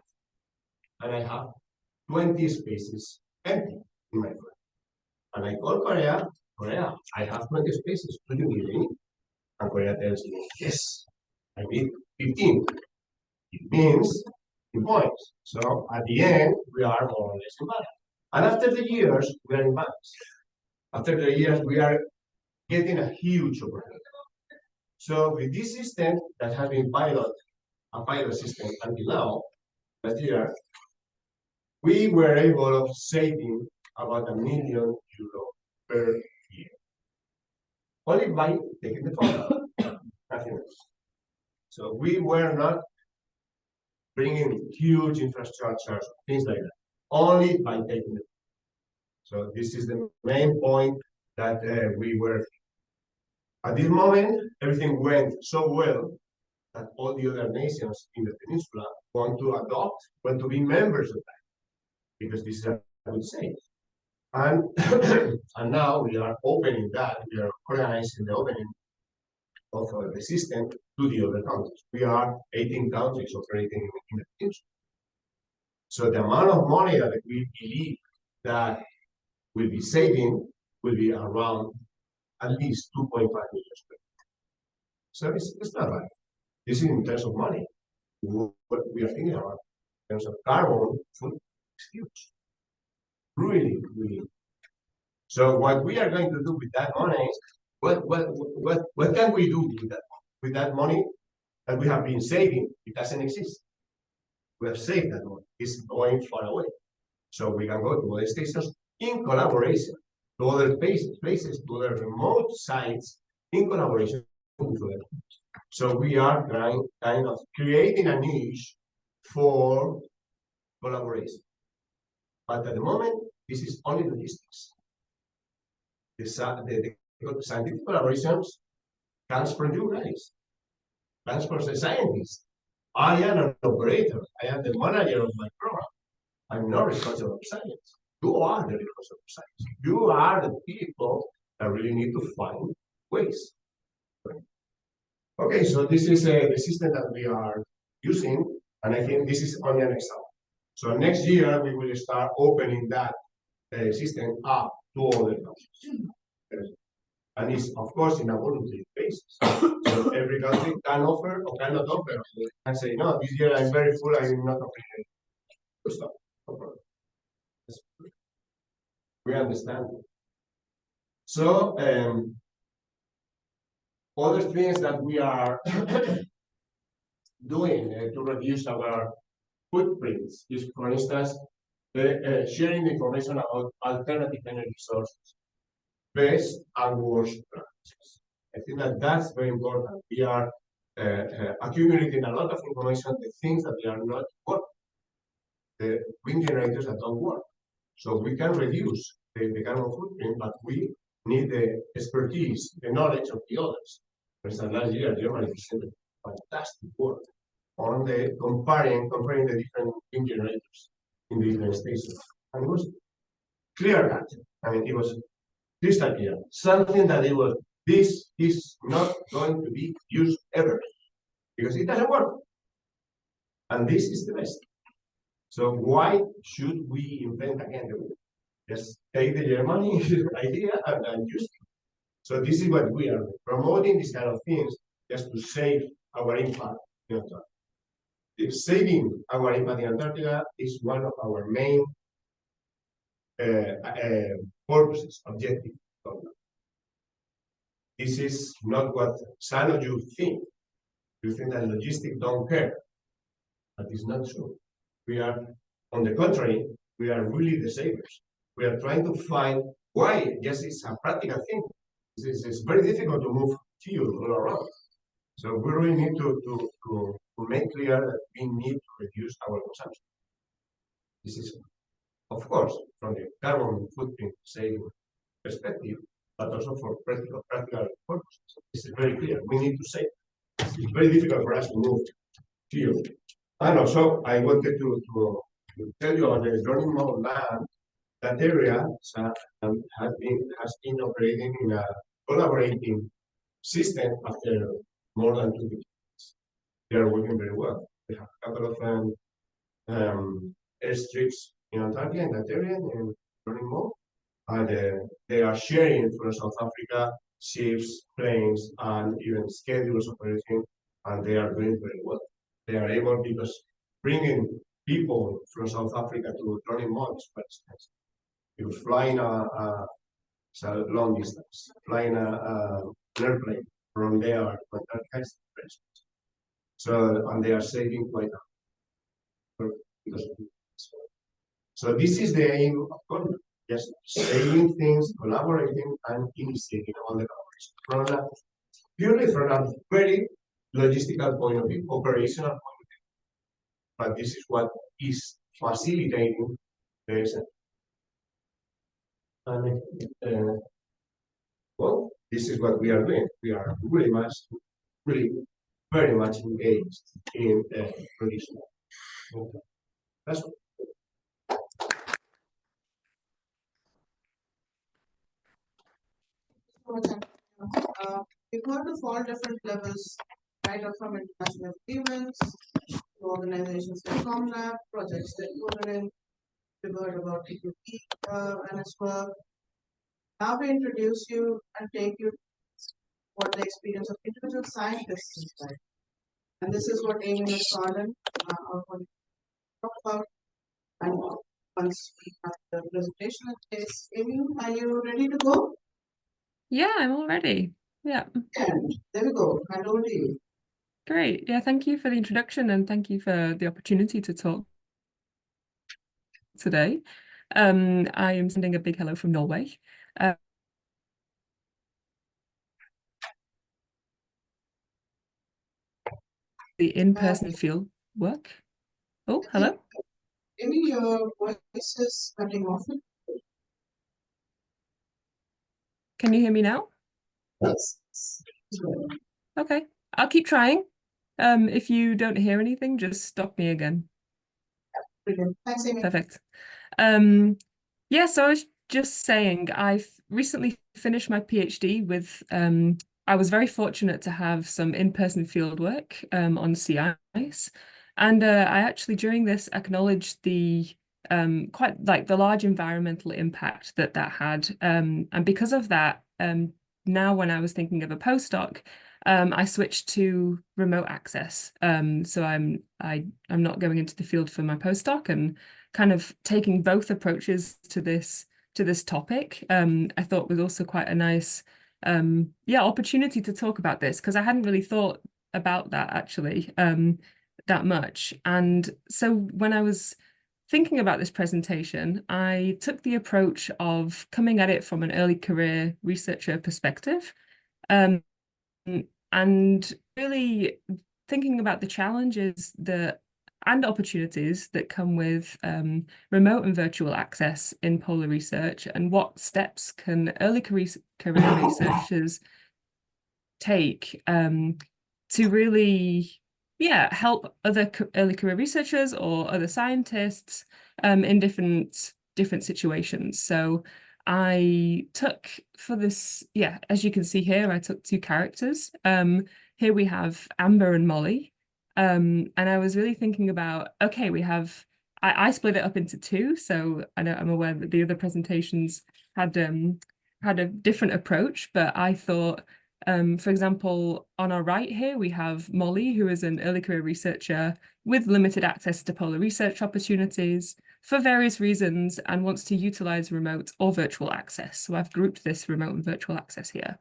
and I have 20 spaces empty in my flight. And I call Korea, I have 20 spaces. Do you need any? And Korea tells me, yes, I need 15. It means 2 points. So at the end, we are more or less in balance. And after the years, we are in balance. After the years, we are getting a huge opportunity. So with this system that has been a pilot system until now, last year, we were able of saving about €1 million per year. Only by taking the phone, nothing else. So we were not bringing huge infrastructures, things like that, only by taking the phone. So this is the main point that we were. At this moment, everything went so well that all the other nations in the peninsula want to be members of that, because this is a good saying. And, and now we are opening that, we are organizing the opening of the system to the other countries. We are 18 countries operating in the peninsula. So the amount of money that we believe that will be saving will be around at least 2.5 million. So it's not right. This is in terms of money. What we are thinking about in terms of carbon footprint is huge. Really, really. So what we are going to do with that money is, what can we do with that money that we have been saving? It doesn't exist. We have saved that money. It's going far away. So we can go to other stations in collaboration, to other places, to other remote sites in collaboration with other countries. So we are kind of creating a niche for collaboration. But at the moment, this is only logistics. The scientific collaborations comes from you guys, comes from the scientists. I am an operator. I am the manager of my program. I'm not responsible for science. You are the responsible for science. You are the people that really need to find ways. Okay, so this is the system that we are using, and I think this is only an example. So next year we will start opening that system up to other countries. And it's, of course, in a voluntary basis. So every country can offer or cannot offer. And say, no, this year I'm very full, I'm not offering it. Stop. No problem. We understand. So, other things that we are doing to reduce our footprints is, for instance, sharing the information about alternative energy sources, best and worst practices. I think that that's very important. We are accumulating a lot of information, the things that they are not working, the wind generators that don't work. So we can reduce the carbon footprint, but we need the expertise, the knowledge of the others. For instance, last year, Germany presented fantastic work on the comparing the different wind generators in the different stations. And it was clear that, I mean, it was crystal clear, something that it was, this is not going to be used ever, because it doesn't work. And this is the best. So why should we invent again the wheel? Just take the Germany idea and use it. So this is what we are promoting, these kind of things, just to save our impact in Antarctica. If saving our impact in Antarctica is one of our main purposes, objectives. This is not what some of you think. You think that logistics don't care, but it's not true. We are, on the contrary, we are really the savers. We are trying to find why. Yes, it's a practical thing. It's very difficult to move fuel all around. So we really need to make clear that we need to reduce our consumption. This is, of course, from the carbon footprint saving perspective, but also for practical purposes. This is very clear. We need to save. It's very difficult for us to move fuel. And also, I wanted to tell you about the Running Mode land. That area has been operating in a collaborating system after more than 2 decades. They are working very well. They have a couple of airstrips in Antarctica, in that area, in Running Mode. And they are sharing from South Africa ships, planes, and even schedules operating, and they are doing very well. They are able, because bringing people from South Africa to Running Mode is quite expensive. He was flying a long distance, flying an airplane from there to Antarctica. So, and they are saving quite a lot. So this is the aim of COMNAP, just saving things, collaborating, and initiating all the collaboration. Purely from a very logistical point of view, operational point of view. But this is what is facilitating the Well, this is what we are doing. We are really very much engaged in producing. Okay. That's We've heard of all different levels, right up from international agreements to organizations like COMNAP, projects like POLARIN. We've heard about TQP and its work. Now we introduce you and take you what the experience of individual scientists is like. And this is what Amy and Colin are going to talk about. And once we have the presentation in place, Amy, are you ready to go? Yeah, I'm all ready. Yeah, And there we go. Hand over to you. great. Yeah, thank you for the introduction and thank you for the opportunity to talk today. I am sending a big hello from Norway. The in-person field work. Oh, hello. Amy, your voice is cutting off. Can you hear me now? Yes. Okay, I'll keep trying. If you don't hear anything, just stop me again. Brilliant. Thanks, Amy. Perfect. Yeah, so I was just saying, I've recently finished my PhD with, I was very fortunate to have some in-person fieldwork on sea ice. And I actually, during this, acknowledged the quite like the large environmental impact that had. And because of that, now when I was thinking of a postdoc, I switched to remote access. So I'm not going into the field for my postdoc and kind of taking both approaches to this topic. I thought was also quite a nice opportunity to talk about this, because I hadn't really thought about that actually that much. And so when I was thinking about this presentation, I took the approach of coming at it from an early career researcher perspective, and really thinking about the challenges and opportunities that come with remote and virtual access in polar research, and what steps can early career researchers take to really help other early career researchers or other scientists in different situations. So I took for this, as you can see here, I took two characters. Here we have Amber and Molly. And I was really thinking about, okay, I split it up into two. So I know I'm aware that the other presentations had a different approach, but I thought, for example, on our right here, we have Molly, who is an early career researcher with limited access to polar research opportunities for various reasons and wants to utilize remote or virtual access. So I've grouped this remote and virtual access here.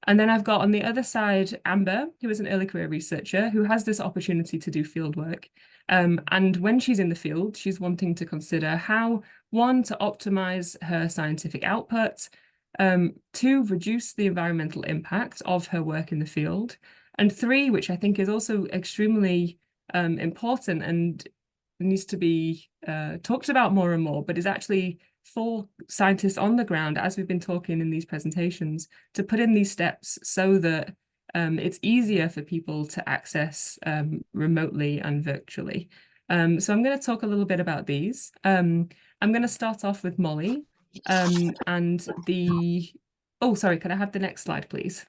And then I've got on the other side, Amber, who is an early career researcher who has this opportunity to do fieldwork. And when she's in the field, she's wanting to consider how, one, to optimize her scientific output, two, reduce the environmental impact of her work in the field, and three, which I think is also extremely important and needs to be talked about more and more, but is actually for scientists on the ground, as we've been talking in these presentations, to put in these steps so that it's easier for people to access remotely and virtually. So I'm going to talk a little bit about these. I'm going to start off with Molly and oh, sorry, could I have the next slide, please?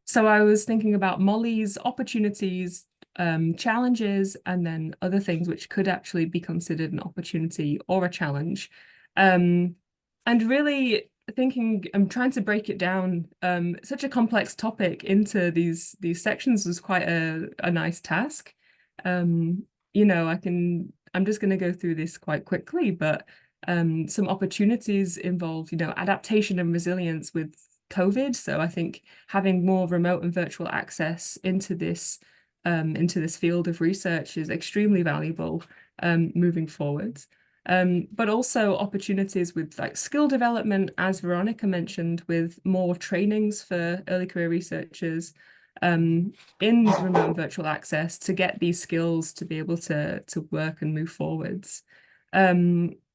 So I was thinking about Molly's opportunities, challenges, and then other things which could actually be considered an opportunity or a challenge. And really thinking, I'm trying to break it down, such a complex topic into these sections was quite a nice task. You know, I'm just going to go through this quite quickly, but some opportunities involve, you know, adaptation and resilience with COVID. So I think having more remote and virtual access into this field of research is extremely valuable moving forwards. But also opportunities with like skill development, as Veronica mentioned, with more trainings for early career researchers in remote and virtual access to get these skills to be able to work and move forwards.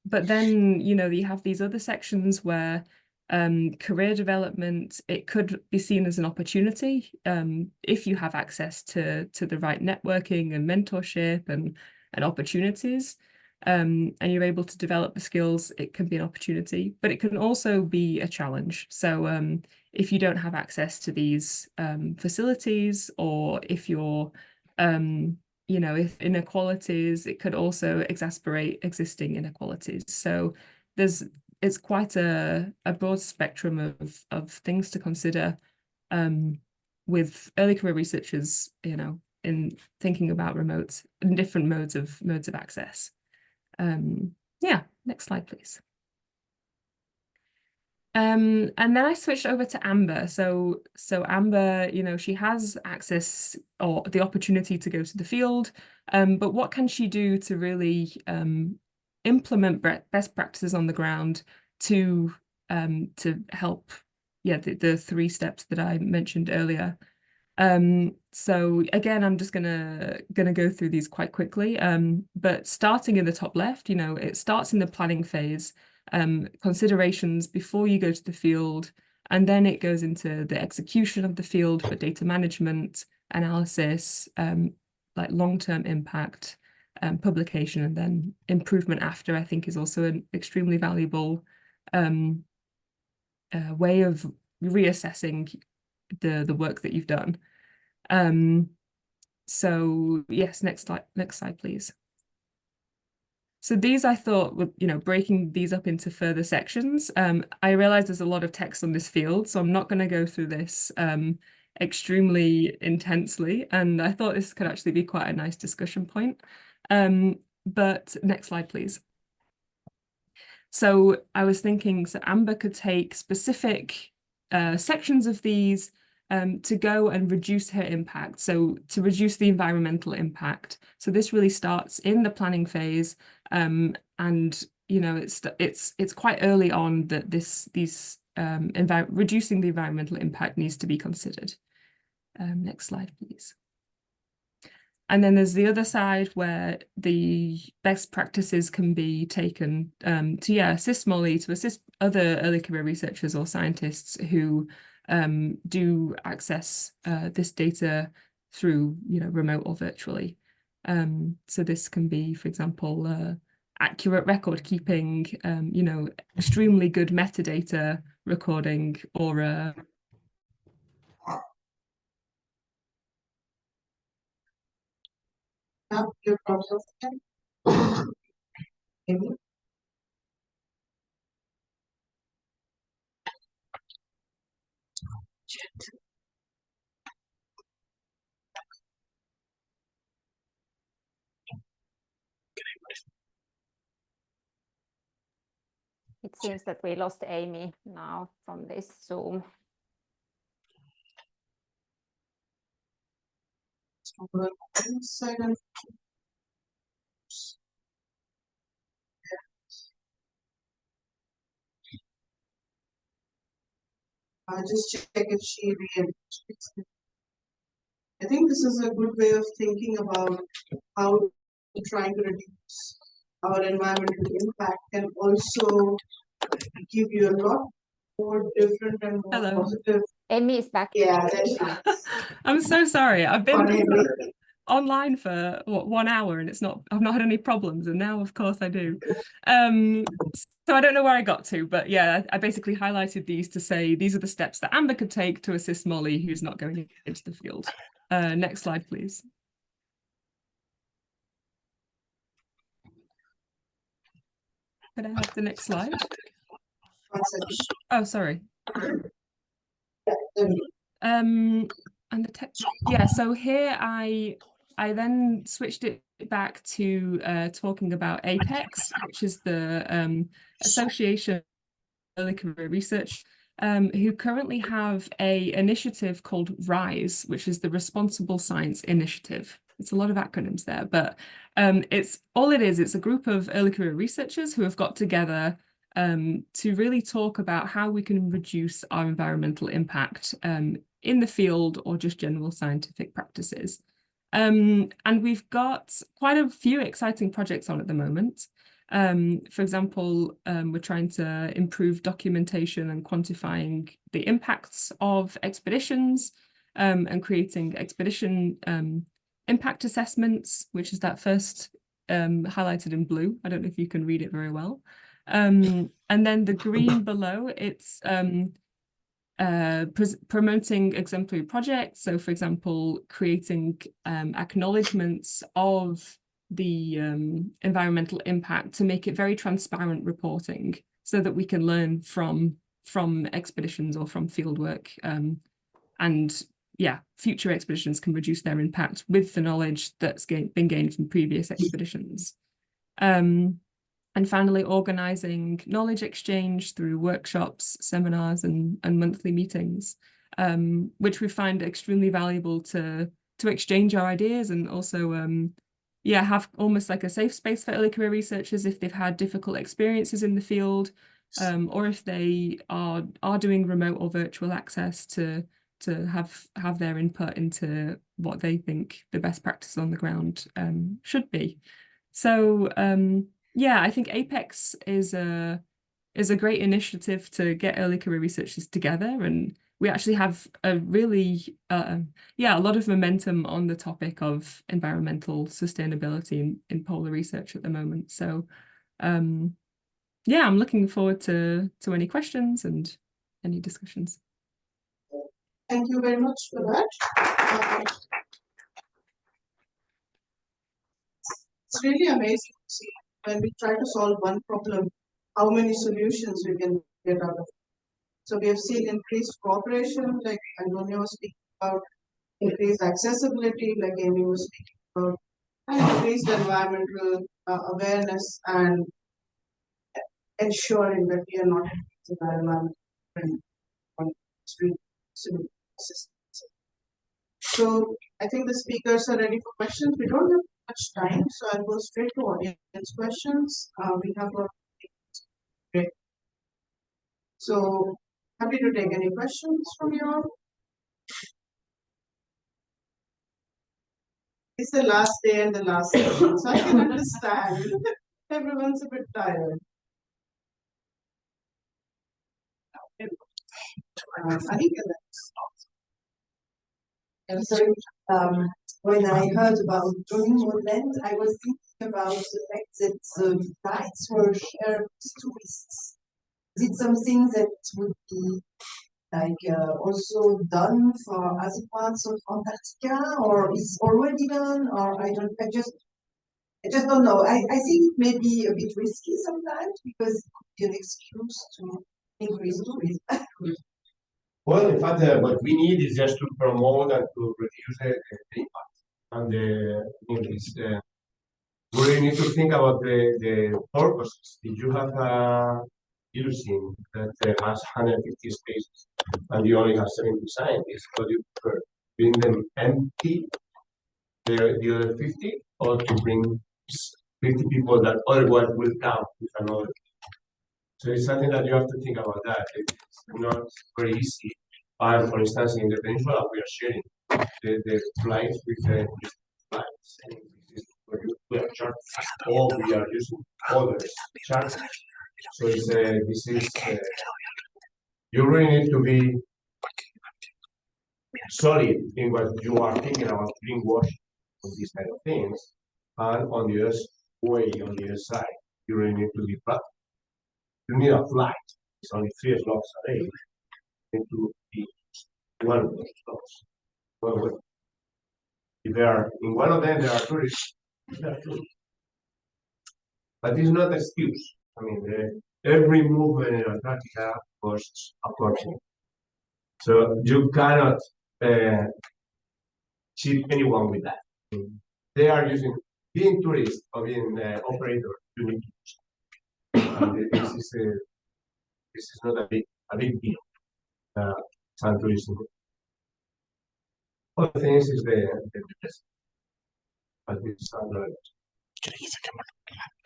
But then, you know, you have these other sections where career development. It could be seen as an opportunity if you have access to the right networking and mentorship and opportunities, and you're able to develop the skills. It can be an opportunity, but it can also be a challenge. So if you don't have access to these facilities, or if you're if inequalities, it could also exacerbate existing inequalities. So it's quite a broad spectrum of things to consider with early career researchers, in thinking about remote and different modes of access. Yeah, next slide, please. And then I switched over to Amber. So Amber, she has access or the opportunity to go to the field, but what can she do to really implement best practices on the ground to help, the 3 steps that I mentioned earlier. So again, I'm just gonna go through these quite quickly. But starting in the top left, it starts in the planning phase. Considerations before you go to the field, and then it goes into the execution of the field for data management, analysis, like long-term impact, publication, and then improvement after, I think, is also an extremely valuable way of reassessing the work that you've done. So yes, next slide, please. So these, I thought, with breaking these up into further sections. I realize there's a lot of text on this field, so I'm not going to go through this extremely intensely, and I thought this could actually be quite a nice discussion point. But next slide, please. So I was thinking, so Amber could take specific sections of these to go and reduce her impact, so to reduce the environmental impact. So this really starts in the planning phase, and it's quite early on that reducing the environmental impact needs to be considered. Next slide, please. And then there's the other side where the best practices can be taken to assist Molly, to assist other early career researchers or scientists who do access this data through remote or virtually. So this can be, for example, accurate record keeping, extremely good metadata recording, or your problem. It seems that we lost Amy now from this Zoom. I'll just check if she re-enters. I think this is a good way of thinking about how trying to reduce our environmental impact can also give you a lot more different and more Hello. positive. Amy is back. Yeah, there she is. I'm so sorry. I've been Funny. online for what, 1 hour, and I've not had any problems, and now of course I do. So I don't know where I got to, but yeah, I basically highlighted these to say these are the steps that Amber could take to assist Molly, who's not going into the field. Next slide, please. Could I have the next slide? Oh, sorry. And the text, yeah, so here I then switched it back to talking about APECS, which is the Association of Early Career Research, who currently have an initiative called RISE, which is the Responsible Science Initiative. It's a lot of acronyms there, but it's a group of early career researchers who have got together to really talk about how we can reduce our environmental impact in the field or just general scientific practices. And we've got quite a few exciting projects on at the moment. For example, we're trying to improve documentation and quantifying the impacts of expeditions, and creating expedition impact assessments, which is that first highlighted in blue. I don't know if you can read it very well. And then the green below, it's promoting exemplary projects. So, for example, creating acknowledgements of the environmental impact to make it very transparent reporting, so that we can learn from expeditions or from fieldwork, and yeah, future expeditions can reduce their impact with the knowledge that's been gained from previous expeditions. And finally, organising knowledge exchange through workshops, seminars, and monthly meetings, which we find extremely valuable to exchange our ideas, and also yeah, have almost like a safe space for early career researchers if they've had difficult experiences in the field, or if they are doing remote or virtual access to have their input into what they think the best practice on the ground should be. So yeah, I think APECS is a great initiative to get early career researchers together, and we actually have a really yeah, a lot of momentum on the topic of environmental sustainability in polar research at the moment. So yeah, I'm looking forward to any questions and any discussions. Thank you very much for that. It's really amazing to see when we try to solve one problem, how many solutions we can get out of it. So we have seen increased cooperation, like Antonia was speaking about, increased accessibility, like Amy was speaking about, and increased environmental awareness, and ensuring that we are not in our environment on street systems. So I think the speakers are ready for questions. We don't have much time, so I'll go straight to audience questions. We have a great. So happy to take any questions from you all. It's the last day and the last session, so I can understand. Everyone's a bit tired. I'm sorry. When I heard about drawing woodland, I was thinking about the fact that the flights were shared with tourists. Is it something that would be like also done for other parts of Antarctica, or is already done, or I just don't know. I think it may be a bit risky sometimes, because it could be an excuse to increase tourism. Well, in fact, what we need is just to promote and to reduce the impact. And we really need to think about the purposes. If you have a museum that has 150 spaces and you only have 70 scientists, what do you prefer? Bring them empty, the other 50, or to bring 50 people that otherwise will come with another? So it's something that you have to think about that. It's not very easy. And for instance, in the peninsula, we are sharing the flights with the flights. And we are charged, or we are using others charged. So it's, this is, you really need to be solid in what you are thinking about greenwashing of these kind of things. And on the other way, on the other side, you really need to be practical. You need a flight. It's only 3 slots a day. You need to be one of those slots. Well, if they are in one of them, there are tourists. But it's not an excuse. I mean, every movement in Antarctica costs a fortune. So you cannot cheat anyone with that. They are using being tourist or being operator. You need to use. And this is not a big deal. Sun tourism. Other things is the business. But it's not.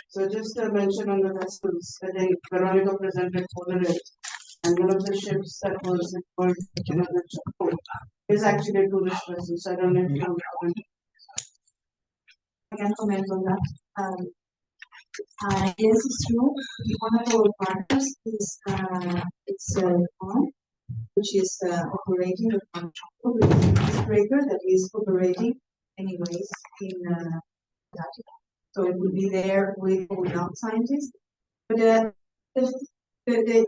So just a mention on the vessels. I think Veronica presented POLARIN, and one of the ships that was employed is actually a tourist vessel. So I don't know if you can comment. I can comment on that. Yes, it's true. One of our partners is COMNAP, which is operating a breaker that is operating anyways in Antarctica. So it would be there with or without scientists. But the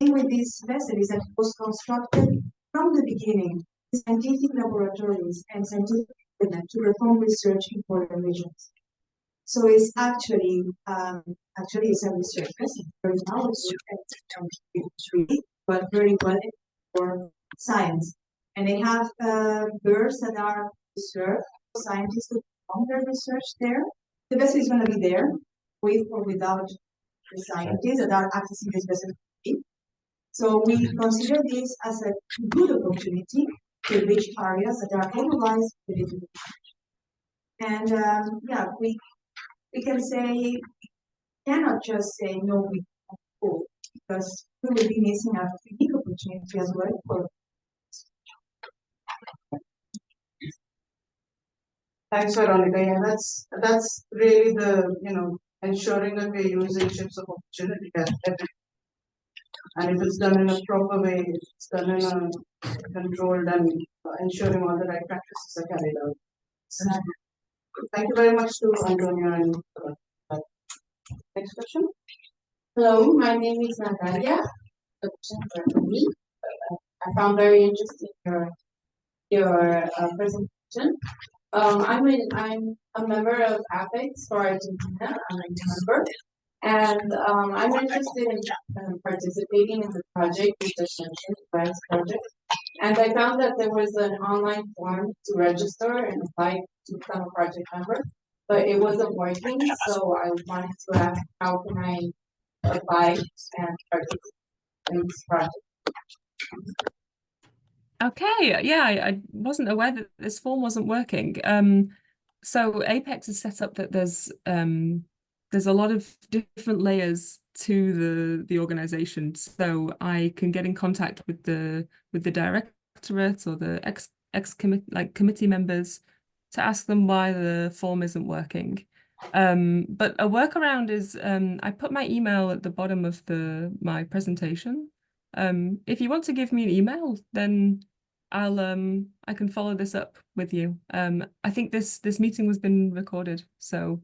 thing with this vessel is that it was constructed from the beginning, scientific laboratories and scientific equipment to perform research in polar regions. So it's actually it's a research vessel, very powerful and but very well for science. And they have birds that are reserved for scientists to perform their research there. The vessel is going to be there with or without the scientists that are accessing this vessel. So we consider this as a good opportunity to reach areas that are otherwise related. And yeah, we can say, cannot just say no, we can't go, because we will be missing a unique opportunity as well for. Thanks, Veronica. Yeah, that's really the ensuring that we're using ships of opportunity and if it's done in a proper way, it's done in a controlled and ensuring all the right practices are carried out. So, thank you very much to Antonia and next question. Hello, my name is Natalia. The question is for me. I found very interesting your presentation. I'm a member of APECS for Argentina. I'm a member, and I'm interested in participating in the project you just mentioned, the RISE project. And I found that there was an online form to register and apply to become a project member, but it wasn't working. So I wanted to ask, how can I apply and participate in this project? Okay, yeah, I wasn't aware that this form wasn't working. So APECS is set up that there's a lot of different layers to the organization. So I can get in contact with the directorate or the committee members to ask them why the form isn't working. But a workaround is I put my email at the bottom of my presentation. If you want to give me an email, then I can follow this up with you. I think this meeting was been recorded, so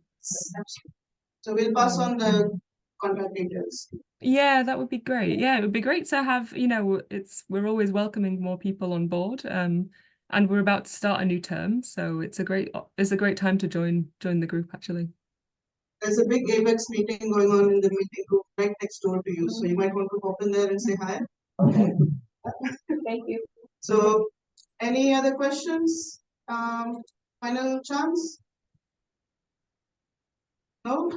we'll pass on the contact details. Yeah, that would be great. Yeah, it would be great to have, we're always welcoming more people on board. And we're about to start a new term, so it's a great time to join the group actually. There's a big APECS meeting going on in the meeting group right next door to you, so you might want to pop in there and say hi. Okay. Thank you. So, any other questions? Final chance? No?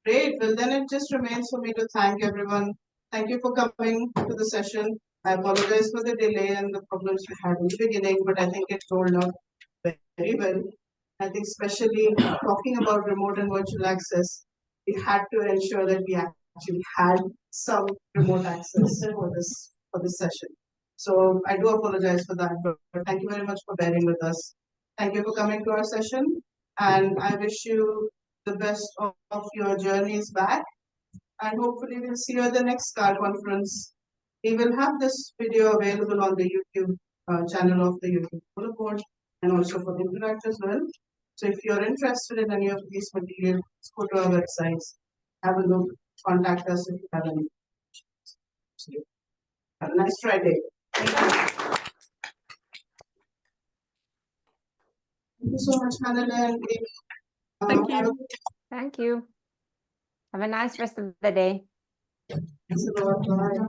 Great. Well, then it just remains for me to thank everyone. Thank you for coming to the session. I apologize for the delay and the problems we had in the beginning, but I think it rolled out very well. I think especially talking about remote and virtual access, we had to ensure that we actually had some remote access for this session. So I do apologize for that, but thank you very much for bearing with us. Thank you for coming to our session, and I wish you the best of your journeys back. And hopefully we'll see you at the next SCAR conference. We will have this video available on the YouTube channel of the YouTube Polar Board and also for the INTERACT as well. So if you're interested in any of these materials, go to our websites, have a look, contact us if you have any questions. Have a nice Friday. Thank you. Thank you so much, Hannah and Amy. Thank you. Thank you. Have a nice rest of the day. Thanks a lot. Bye.